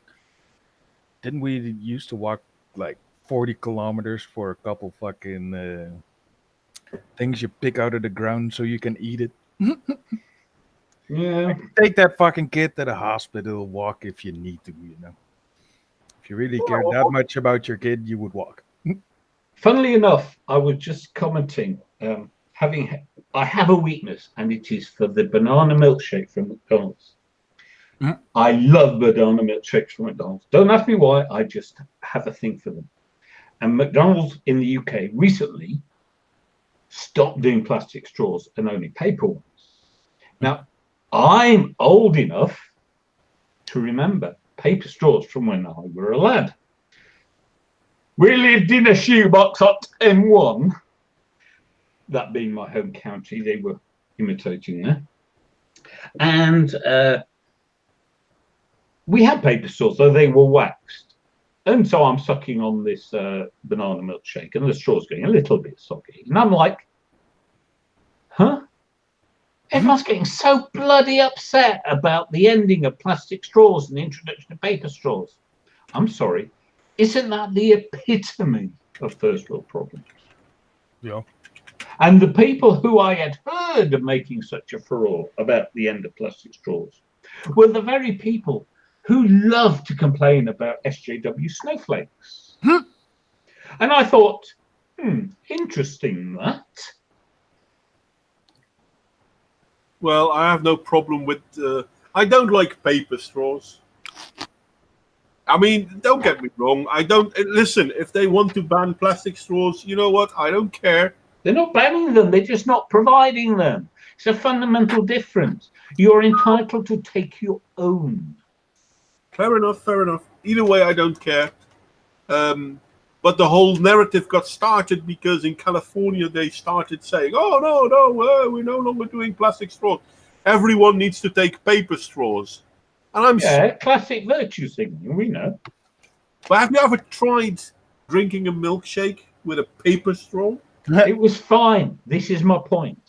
didn't we used to walk like 40 kilometers for a couple fucking things you pick out of the ground so you can eat it? Yeah. Take that fucking kid to the hospital, walk if you need to, you know. If you really care that much about your kid, you would walk. Funnily enough, I was just commenting, I have a weakness, and it is for the banana milkshake from McDonald's. Mhm. I love banana milkshakes from McDonald's. Don't ask me why, I just have a thing for them. And McDonald's in the UK recently stopped doing plastic straws and only paper ones. Now, I'm old enough to remember paper straws from when I were a lad. We lived in a shoebox at M1, that being my home county. They were imitating there. And we had paper straws, though they were waxed. And so I'm sucking on this banana milkshake, and the straw's getting a little bit soggy. And I'm like, huh? Everyone's getting so bloody upset about the ending of plastic straws and the introduction of paper straws. I'm sorry. Isn't that the epitome of first world problems? Yeah. And the people who I had heard of making such a furore about the end of plastic straws were the very people who love to complain about SJW snowflakes. And I thought, interesting that. Well, I have no problem with. I don't like paper straws. I mean, don't get me wrong. I don't listen. If they want to ban plastic straws, you know what? I don't care. They're not banning them. They're just not providing them. It's a fundamental difference. You're entitled to take your own. Fair enough. Fair enough. Either way, I don't care. But the whole narrative got started because in California they started saying, "Oh no, we're no longer doing plastic straws. Everyone needs to take paper straws." And I'm classic virtue signaling, we know. But have you ever tried drinking a milkshake with a paper straw? It was fine. This is my point.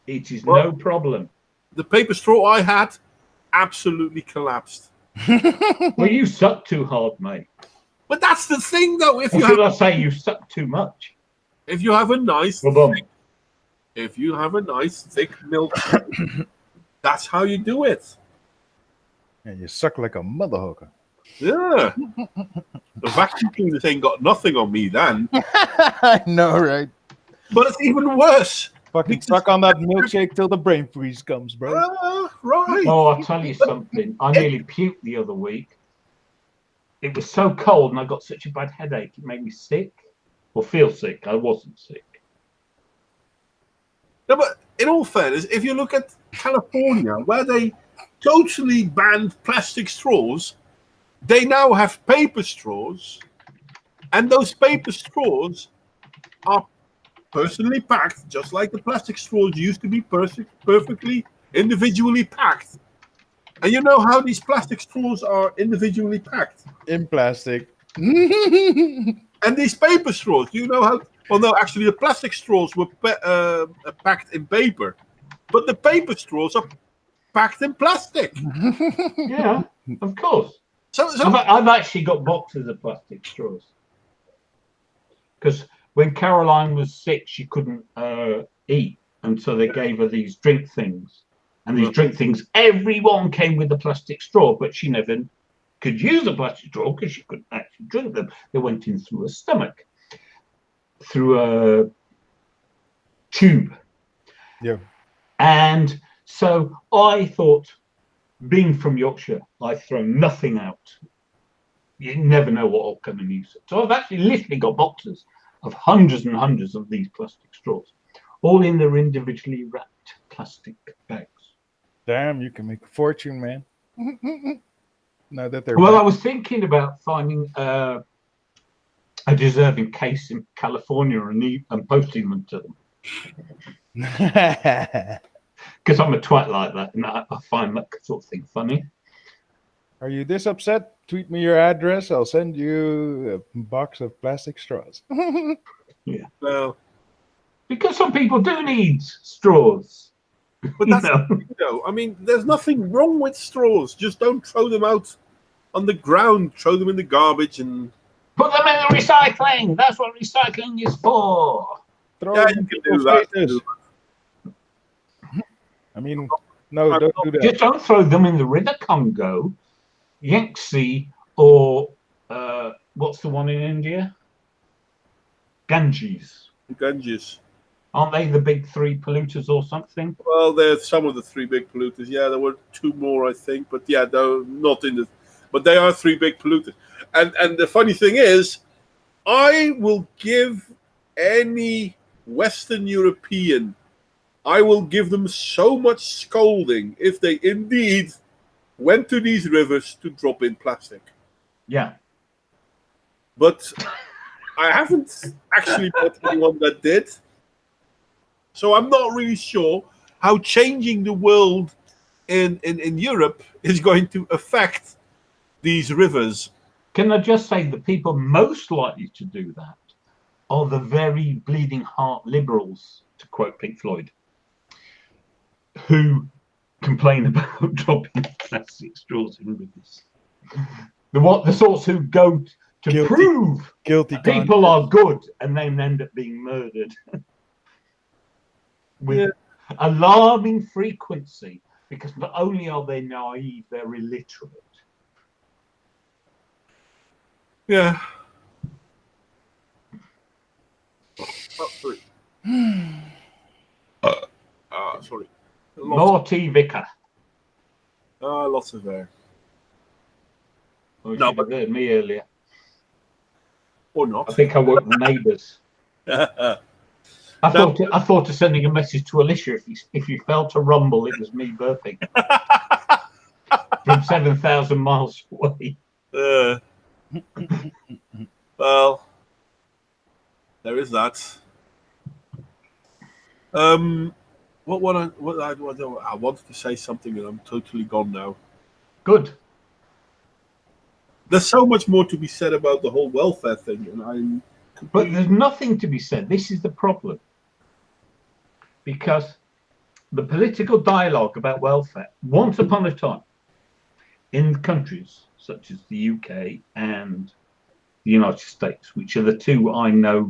It is no problem. The paper straw I had absolutely collapsed. Well, you suck too hard, mate. But that's the thing, though. Or should I say you suck too much? If you have a nice, thick milkshake, that's how you do it. Yeah, you suck like a motherfucker. Yeah. The vacuum cleaners ain't got nothing on me then. I know, right? But it's even worse. Fucking suck on that milkshake till the brain freeze comes, bro. Right. Oh, I'll tell you something. I nearly puked the other week. It was so cold and I got such a bad headache. It made me sick. Or feel sick. I wasn't sick. No, but in all fairness, if you look at California, where they totally banned plastic straws, they now have paper straws, and those paper straws are personally packed, just like the plastic straws used to be perfectly individually packed. And you know how these plastic straws are individually packed? In plastic. And these paper straws, you know how? Well, no, actually, the plastic straws were packed in paper, but the paper straws are packed in plastic. Yeah, of course. So I've actually got boxes of plastic straws. Because when Caroline was sick, she couldn't eat. And so they gave her these drink things. And these drink things, everyone came with a plastic straw, but she never could use a plastic straw because she couldn't actually drink them. They went in through her stomach, through a tube. Yeah. And so I thought, being from Yorkshire, I throw nothing out. You never know what will come in use. So I've actually literally got boxes of hundreds and hundreds of these plastic straws, all in their individually wrapped plastic bags. Damn, you can make a fortune, man. Now that they're Well, back. I was thinking about finding a deserving case in California and posting them to them. Because I'm a twat like that, and I find that sort of thing funny. Are you this upset? Tweet me your address. I'll send you a box of plastic straws. well, Because some people do need straws. but You that's know? I mean, there's nothing wrong with straws. Just don't throw them out on the ground. Throw them in the garbage and Put them in the recycling. That's what recycling is for. Throw yeah, them you in can do people's that. faces. I mean, no, don't do that. Just don't throw them in the River Congo, Yangtze, or what's the one in India? Ganges. Ganges. Aren't they the big three polluters or something? Well, there's some of the three big polluters. Yeah, there were two more, I think, but yeah, they're not in the. But they are three big polluters. And the funny thing is, I will give any Western European, I will give them so much scolding if they indeed went to these rivers to drop in plastic. Yeah. But I haven't actually met anyone that did. So I'm not really sure how changing the world in Europe is going to affect these rivers. Can I just say the people most likely to do that are the very bleeding heart liberals, to quote Pink Floyd, who complain about dropping plastic straws in rivers. The sorts who go to Guilty. prove Guilty people are good and then end up being murdered with alarming frequency, because not only are they naive, they're illiterate. Yeah. Oh, sorry. Sorry. Marty Vicker. Lots of air. Oh, you No, should have heard me earlier. Or not. I think I woke the neighbours. I thought of sending a message to Alicia if you felt a rumble, it was me burping from 7,000 miles away. Well, there is that. I wanted to say something and I'm totally gone now. Good. There's so much more to be said about the whole welfare thing, and I'm. But there's nothing to be said. This is the problem. Because the political dialogue about welfare, once upon a time, in countries such as the UK and the United States, which are the two I know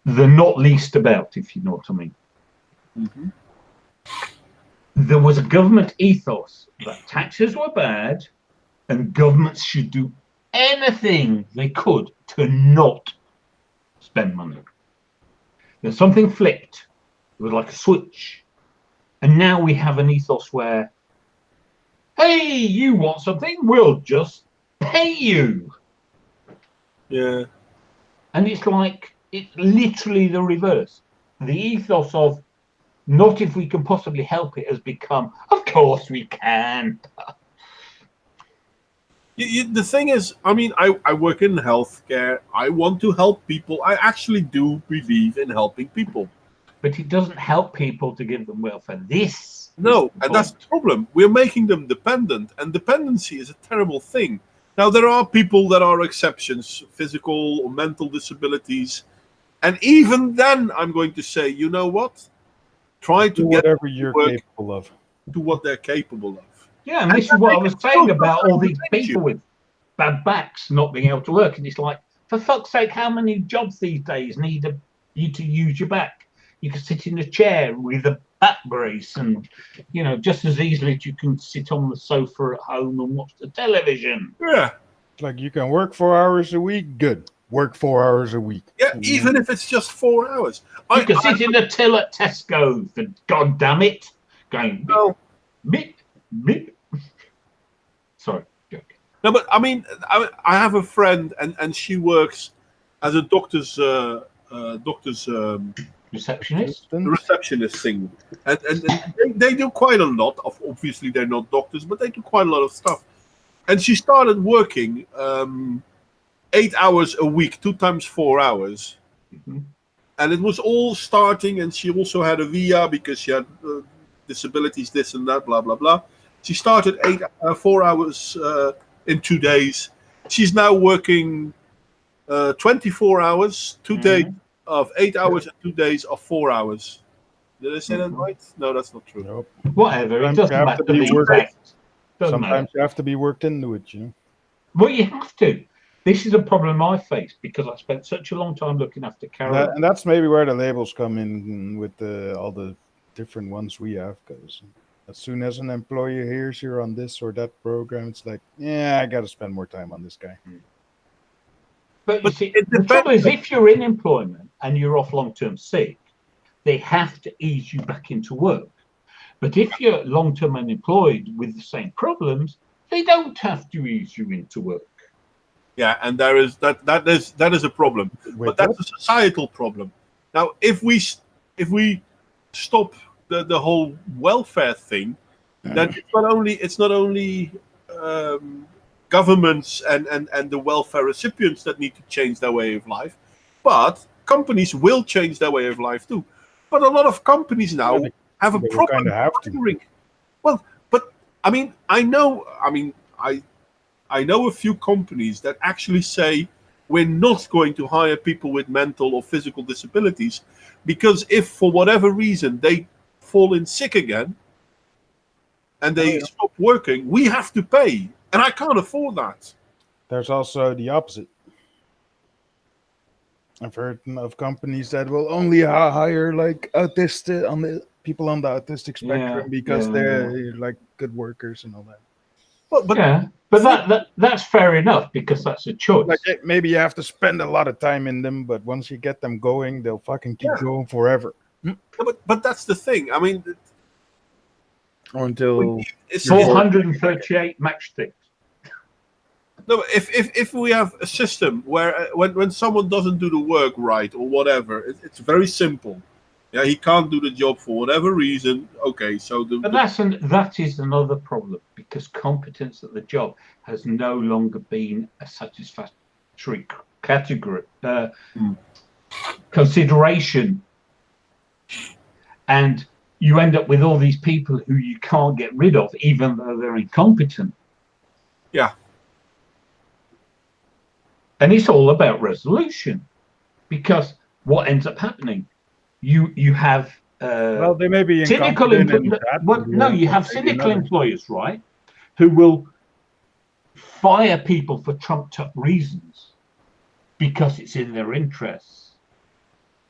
the not least about, if you know what I mean. Mm-hmm. there was a government ethos that taxes were bad and governments should do anything they could to not spend money. Then something flipped. It was like a switch. And now we have an ethos where, hey, you want something? We'll just pay you. Yeah. And it's like, it's literally the reverse. The ethos of not if we can possibly help it has become, of course we can. The thing is, I mean, I work in healthcare. I want to help people. I actually do believe in helping people. But it doesn't help people to give them welfare. This No, and that's the problem. We're making them dependent, and dependency is a terrible thing. Now, there are people that are exceptions, physical or mental disabilities. And even then, I'm going to say, you know what? Try to Do get whatever you're work capable of. to what they're capable of. Yeah, and this is then what they I was can still saying about all these protect you. people with bad backs not being able to work. And it's like, for fuck's sake, how many jobs these days need you to use your back? You can sit in a chair with a back brace and, you know, just as easily as you can sit on the sofa at home and watch the television. Yeah. It's like you can work 4 hours a week. Good. Work 4 hours a week. Yeah, even if it's just 4 hours. You can sit in the till at Tesco, for God damn it, going, No, mip. Sorry, joke. no, but I mean, I have a friend, and she works as a doctor's Receptionist? receptionist thing, and they do quite a lot of. Obviously, they're not doctors, but they do quite a lot of stuff. And she started working 8 hours a week, 2 times 4 hours. Mhm. And it was all starting, and she also had a VIA because she had disabilities, this and that, blah, blah, blah. She started 4 hours in 2 days. She's now working 24 hours, 2 days of 8 hours, and 2 days of 4 hours. Did I say that right? No, that's not true. Nope. Whatever, it Sometimes doesn't you have matter. to be The working- effect doesn't matter. Sometimes you have to be worked into it, you know. Well, you have to. This is a problem I face because I spent such a long time looking after Carol. And that's maybe where the labels come in with all the different ones we have. Because as soon as an employer hears you're on this or that program, it's like, yeah, I got to spend more time on this guy. But you But see, it the trouble is, depends. if you're in employment and you're off long-term sick, they have to ease you back into work. But if you're long-term unemployed with the same problems, they don't have to ease you into work. Yeah, and there is that is a problem. With But that's a societal problem. Now, if we stop the whole welfare thing, then it's not only governments and the welfare recipients that need to change their way of life, but companies will change their way of life too. But a lot of companies now Yeah, have a they will problem kinda have to. hiring. Well, but I mean, I know a few companies that actually say we're not going to hire people with mental or physical disabilities because if for whatever reason they fall in sick again and they stop working, we have to pay. And I can't afford that. There's also the opposite. I've heard of companies that will only hire like autistic on the people on the autistic spectrum because they're like good workers and all that. But That's fair enough because that's a choice. Like maybe you have to spend a lot of time in them, but once you get them going, they'll fucking keep going forever. but that's the thing. I mean, Or until it's 438 matchsticks. no. If we have a system where when someone doesn't do the work right or whatever, it's very simple. Yeah, he can't do the job for whatever reason. Okay, so But that is another problem because competence at the job has no longer been a satisfactory category consideration, and you end up with all these people who you can't get rid of, even though they're incompetent. Yeah. And it's all about resolution, because what ends up happening, you have well, they may be cynical you have cynical employees. employers, right, who will fire people for trumped up reasons because it's in their interests.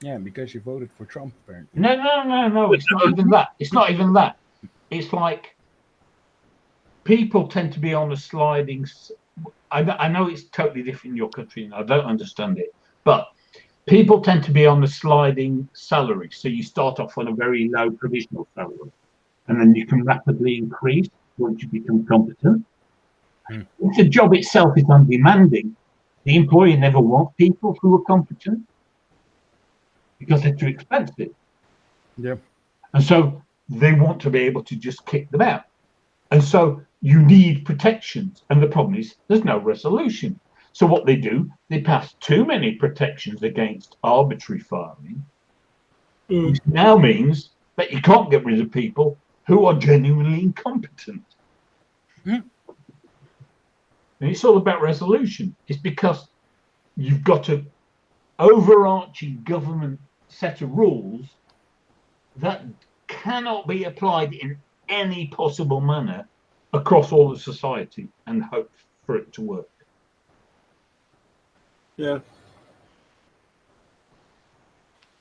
Yeah, because you voted for Trump, apparently. No. It's not even that. It's not even that. it's like people tend to be on a sliding. I know it's totally different in your country, and I don't understand it, but people tend to be on a sliding salary. So you start off on a very low provisional salary, and then you can rapidly increase once you become competent. If the job itself is undemanding, the employer never wants people who are competent because they're too expensive. Yep. And so they want to be able to just kick them out. And so you need protections. And the problem is there's no resolution. So what they do, they pass too many protections against arbitrary firing, which now means that you can't get rid of people who are genuinely incompetent. And it's all about resolution. It's because you've got an overarching government set of rules that cannot be applied in any possible manner across all of society and hope for it to work. Yeah.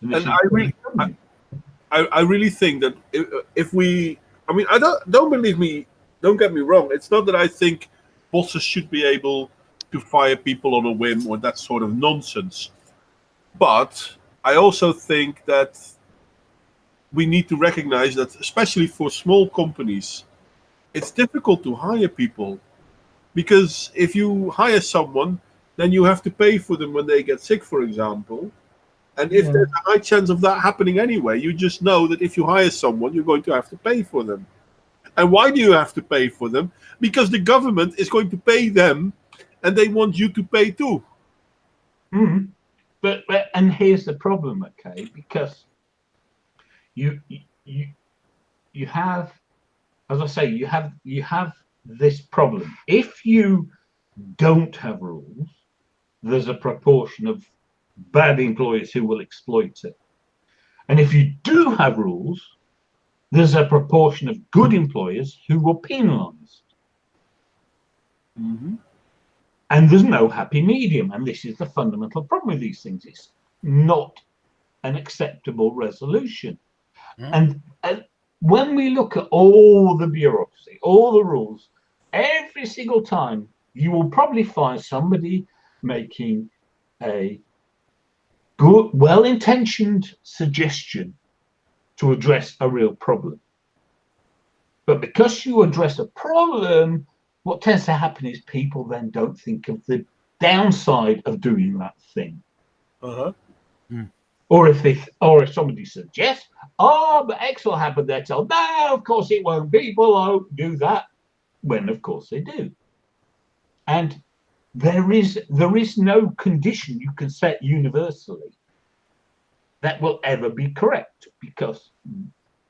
And And I really think that if we, I mean, don't believe me, don't get me wrong. It's not that I think bosses should be able to fire people on a whim or that sort of nonsense. But I also think that we need to recognize that, especially for small companies, it's difficult to hire people. Because if you hire someone, then you have to pay for them when they get sick, for example. And if there's a high chance of that happening anyway, you just know that if you hire someone, you're going to have to pay for them. And why do you have to pay for them? Because the government is going to pay them, and they want you to pay too. But and here's the problem, okay? Because you have, as I say, you have this problem. If you don't have rules, there's a proportion of bad employers who will exploit it. And if you do have rules, there's a proportion of good employers who will penalise. And there's no happy medium. And this is the fundamental problem with these things. It's not an acceptable resolution. And when we look at all the bureaucracy, all the rules, every single time you will probably find somebody making a good, well-intentioned suggestion to address a real problem. But because you address a problem, what tends to happen is people then don't think of the downside of doing that thing. Or if somebody suggests, but X will happen, they're told, no, of course it won't. People won't do that. When of course they do. And there is no condition you can set universally that will ever be correct, because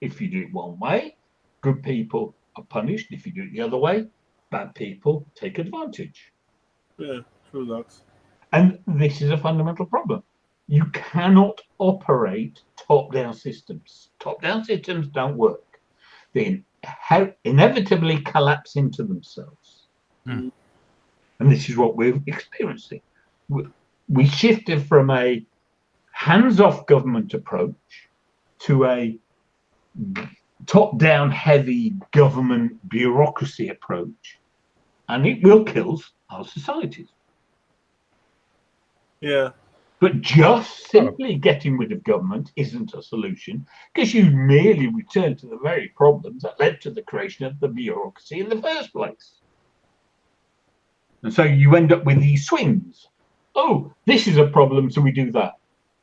if you do it one way, good people are punished. If you do it the other way, bad people take advantage. Yeah, true that. And this is a fundamental problem. You cannot operate top-down systems. Top-down systems don't work. They inevitably collapse into themselves. And this is what we're experiencing. We shifted from a hands-off government approach to a top-down heavy government bureaucracy approach, and it will kill our societies. Yeah. But just simply getting rid of government isn't a solution, because you merely return to the very problems that led to the creation of the bureaucracy in the first place. And so you end up with these swings. Oh, this is a problem, so we do that.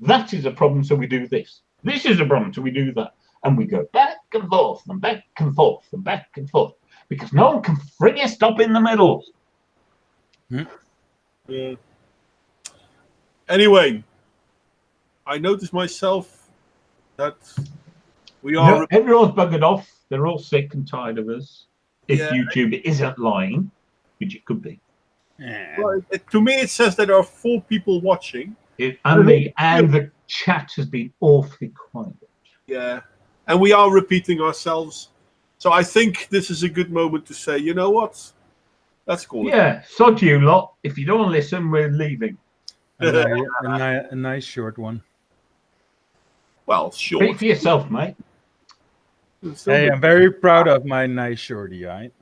That is a problem, so we do this. This is a problem, so we do that. And we go back and forth and back and forth and back and forth, because no one can friggin' stop in the middle. Yeah. Anyway, I noticed myself that we are... No, everyone's buggered off. They're all sick and tired of us. If Yeah. YouTube isn't lying, which it could be. Well, to me, it says that there are 4 people watching. And the chat has been awfully quiet. Yeah. And we are repeating ourselves. So I think this is a good moment to say, you know what? Let's call it. Yeah, sod you lot. If you don't want to listen, we're leaving. A nice short one. Well, Speak short. for yourself, mate. It's still Hey, good. I'm very proud of my nice shorty, right?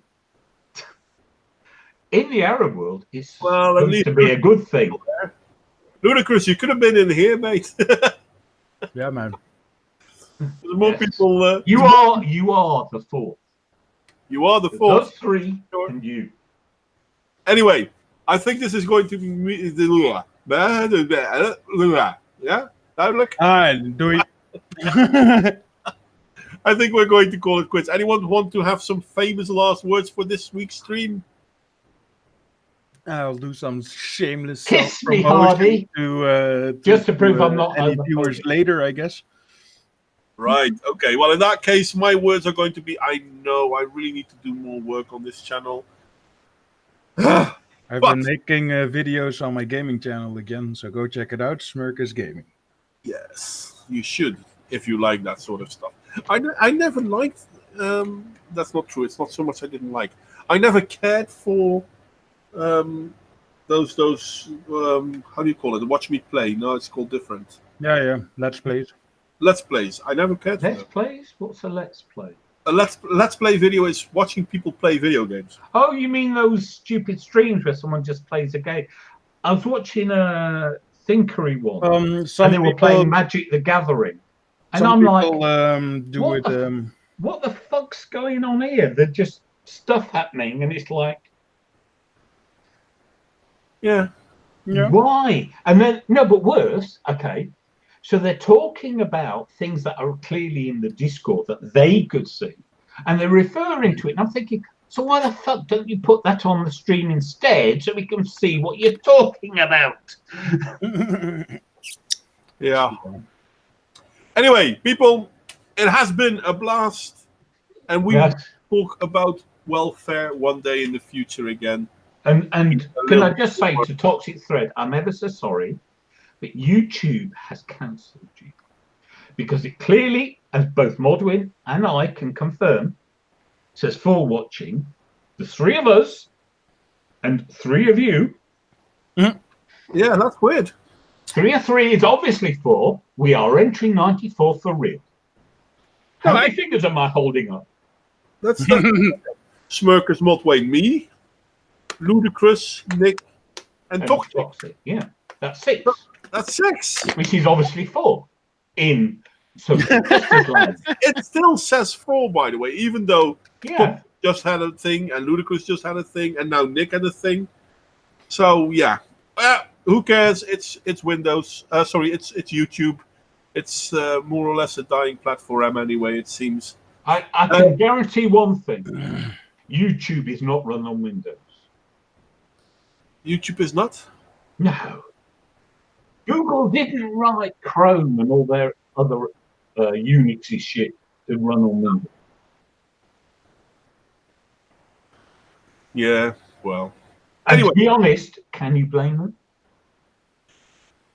In the Arab world, it's Well, at supposed least to be a good thing. Ludicrous, you could have been in here, mate. Yeah, man. There's more Yes. people. You are the fourth. You are the There's fourth. us three Sure. and you. Anyway, I think this is going to be the yeah, duidelijk. Doei. I think we're going to call it quits. Anyone want to have some famous last words for this week's stream? I'll do some shameless Kiss me, self-promotion Hardy. Just to prove I'm not any homophobic. viewers later, I guess. Right. Okay. Well, in that case, my words are going to be: I know I really need to do more work on this channel. I've But- been making videos on my gaming channel again, so go check it out. Smirkus Gaming. Yes, you should if you like that sort of stuff. I never liked. That's not true. It's not so much I didn't like. I never cared for those how do you call it? Watch me play. No, it's called different. Yeah. Let's plays. Let's plays. I never cared for Let's them. plays? What's a let's play? A let's play video is watching people play video games. Oh, you mean those stupid streams where someone just plays a game? I was watching a Thinkery one, Some and they were people, playing Magic the Gathering, and some I'm people like, do what it. the what the fuck's going on here? There's just stuff happening, and it's like, Yeah. Yeah. why? And then no, but worse. Okay, so they're talking about things that are clearly in the Discord that they could see, and they're referring to it. And I'm thinking, so why the fuck don't you put that on the stream instead so we can see what you're talking about? Yeah. Anyway, people, it has been a blast, and we Yes. will talk about welfare one day in the future again. And can I just say to Toxic Thread, I'm ever so sorry, but YouTube has cancelled you because it clearly, as both Modwin and I can confirm, says for watching the three of us and three of you. Yeah, that's weird. 3 of 3 is obviously 4. We are entering 94 for real. How many fingers am I holding up? That's Smirkers, Modway, me, Ludicrous, Nick, and And Toxic. Toxic. Yeah, that's 6, That's 6. which is obviously 4 in social justice land. It still says 4, by the way, even though Yeah. just had a thing and Ludicrous just had a thing and now Nick had a thing. So yeah, who cares? It's Windows. Sorry, it's YouTube. It's more or less a dying platform anyway. It seems. I can guarantee one thing. YouTube is not run on Windows. YouTube is not. No. Google didn't write Chrome and all their other Unixy shit to run on Windows. Yeah. Well. And Anyway. to be honest, can you blame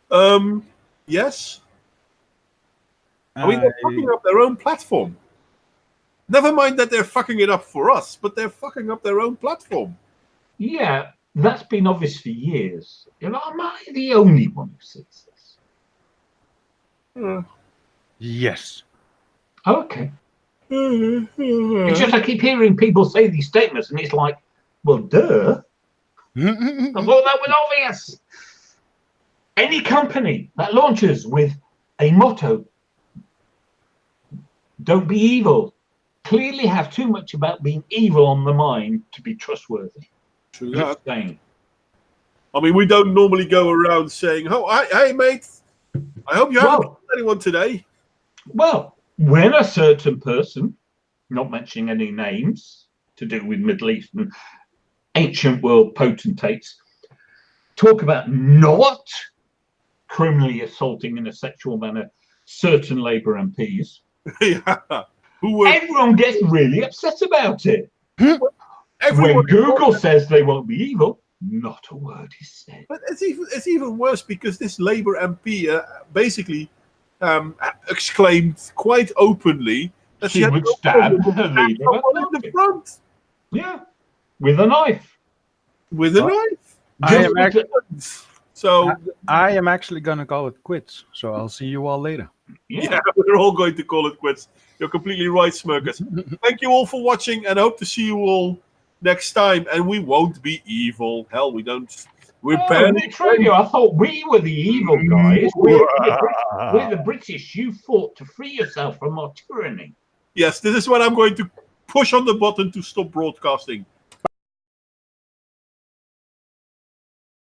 them? Yes. I mean, they're fucking up their own platform. Never mind that they're fucking it up for us, but they're fucking up their own platform. Yeah, that's been obvious for years. You know, am I the only one who sees this? Yes. Okay. It's just I keep hearing people say these statements, and it's like, well, duh. I thought that was obvious. Any company that launches with a motto, don't be evil, clearly have too much about being evil on the mind to be trustworthy. True Just that. saying. I mean, we don't normally go around saying, "Oh, hey, mate, I hope you haven't killed anyone today." Well, when a certain person, not mentioning any names to do with Middle Eastern ancient world potentates, talk about not criminally assaulting in a sexual manner certain Labour MPs, Yeah. Who were everyone gets really upset about it. everyone? When Google says they won't be evil, not a word is said. But it's even worse because this Labour MP basically exclaimed quite openly that She she had would no stab problem her with leader someone at in the front Yeah, with a knife. with a What? knife. I am Just actually, So I am actually going to call it quits. So I'll see you all later. yeah, we're all going to call it quits. You're completely right, Smirkers. Thank you all for watching, and hope to see you all next time. And we won't be evil. Hell, we don't. We're Oh, barely. Rich Radio, I thought we were the evil guys. We're the British. You fought to free yourself from our tyranny. Yes, this is when I'm going to push on the button to stop broadcasting.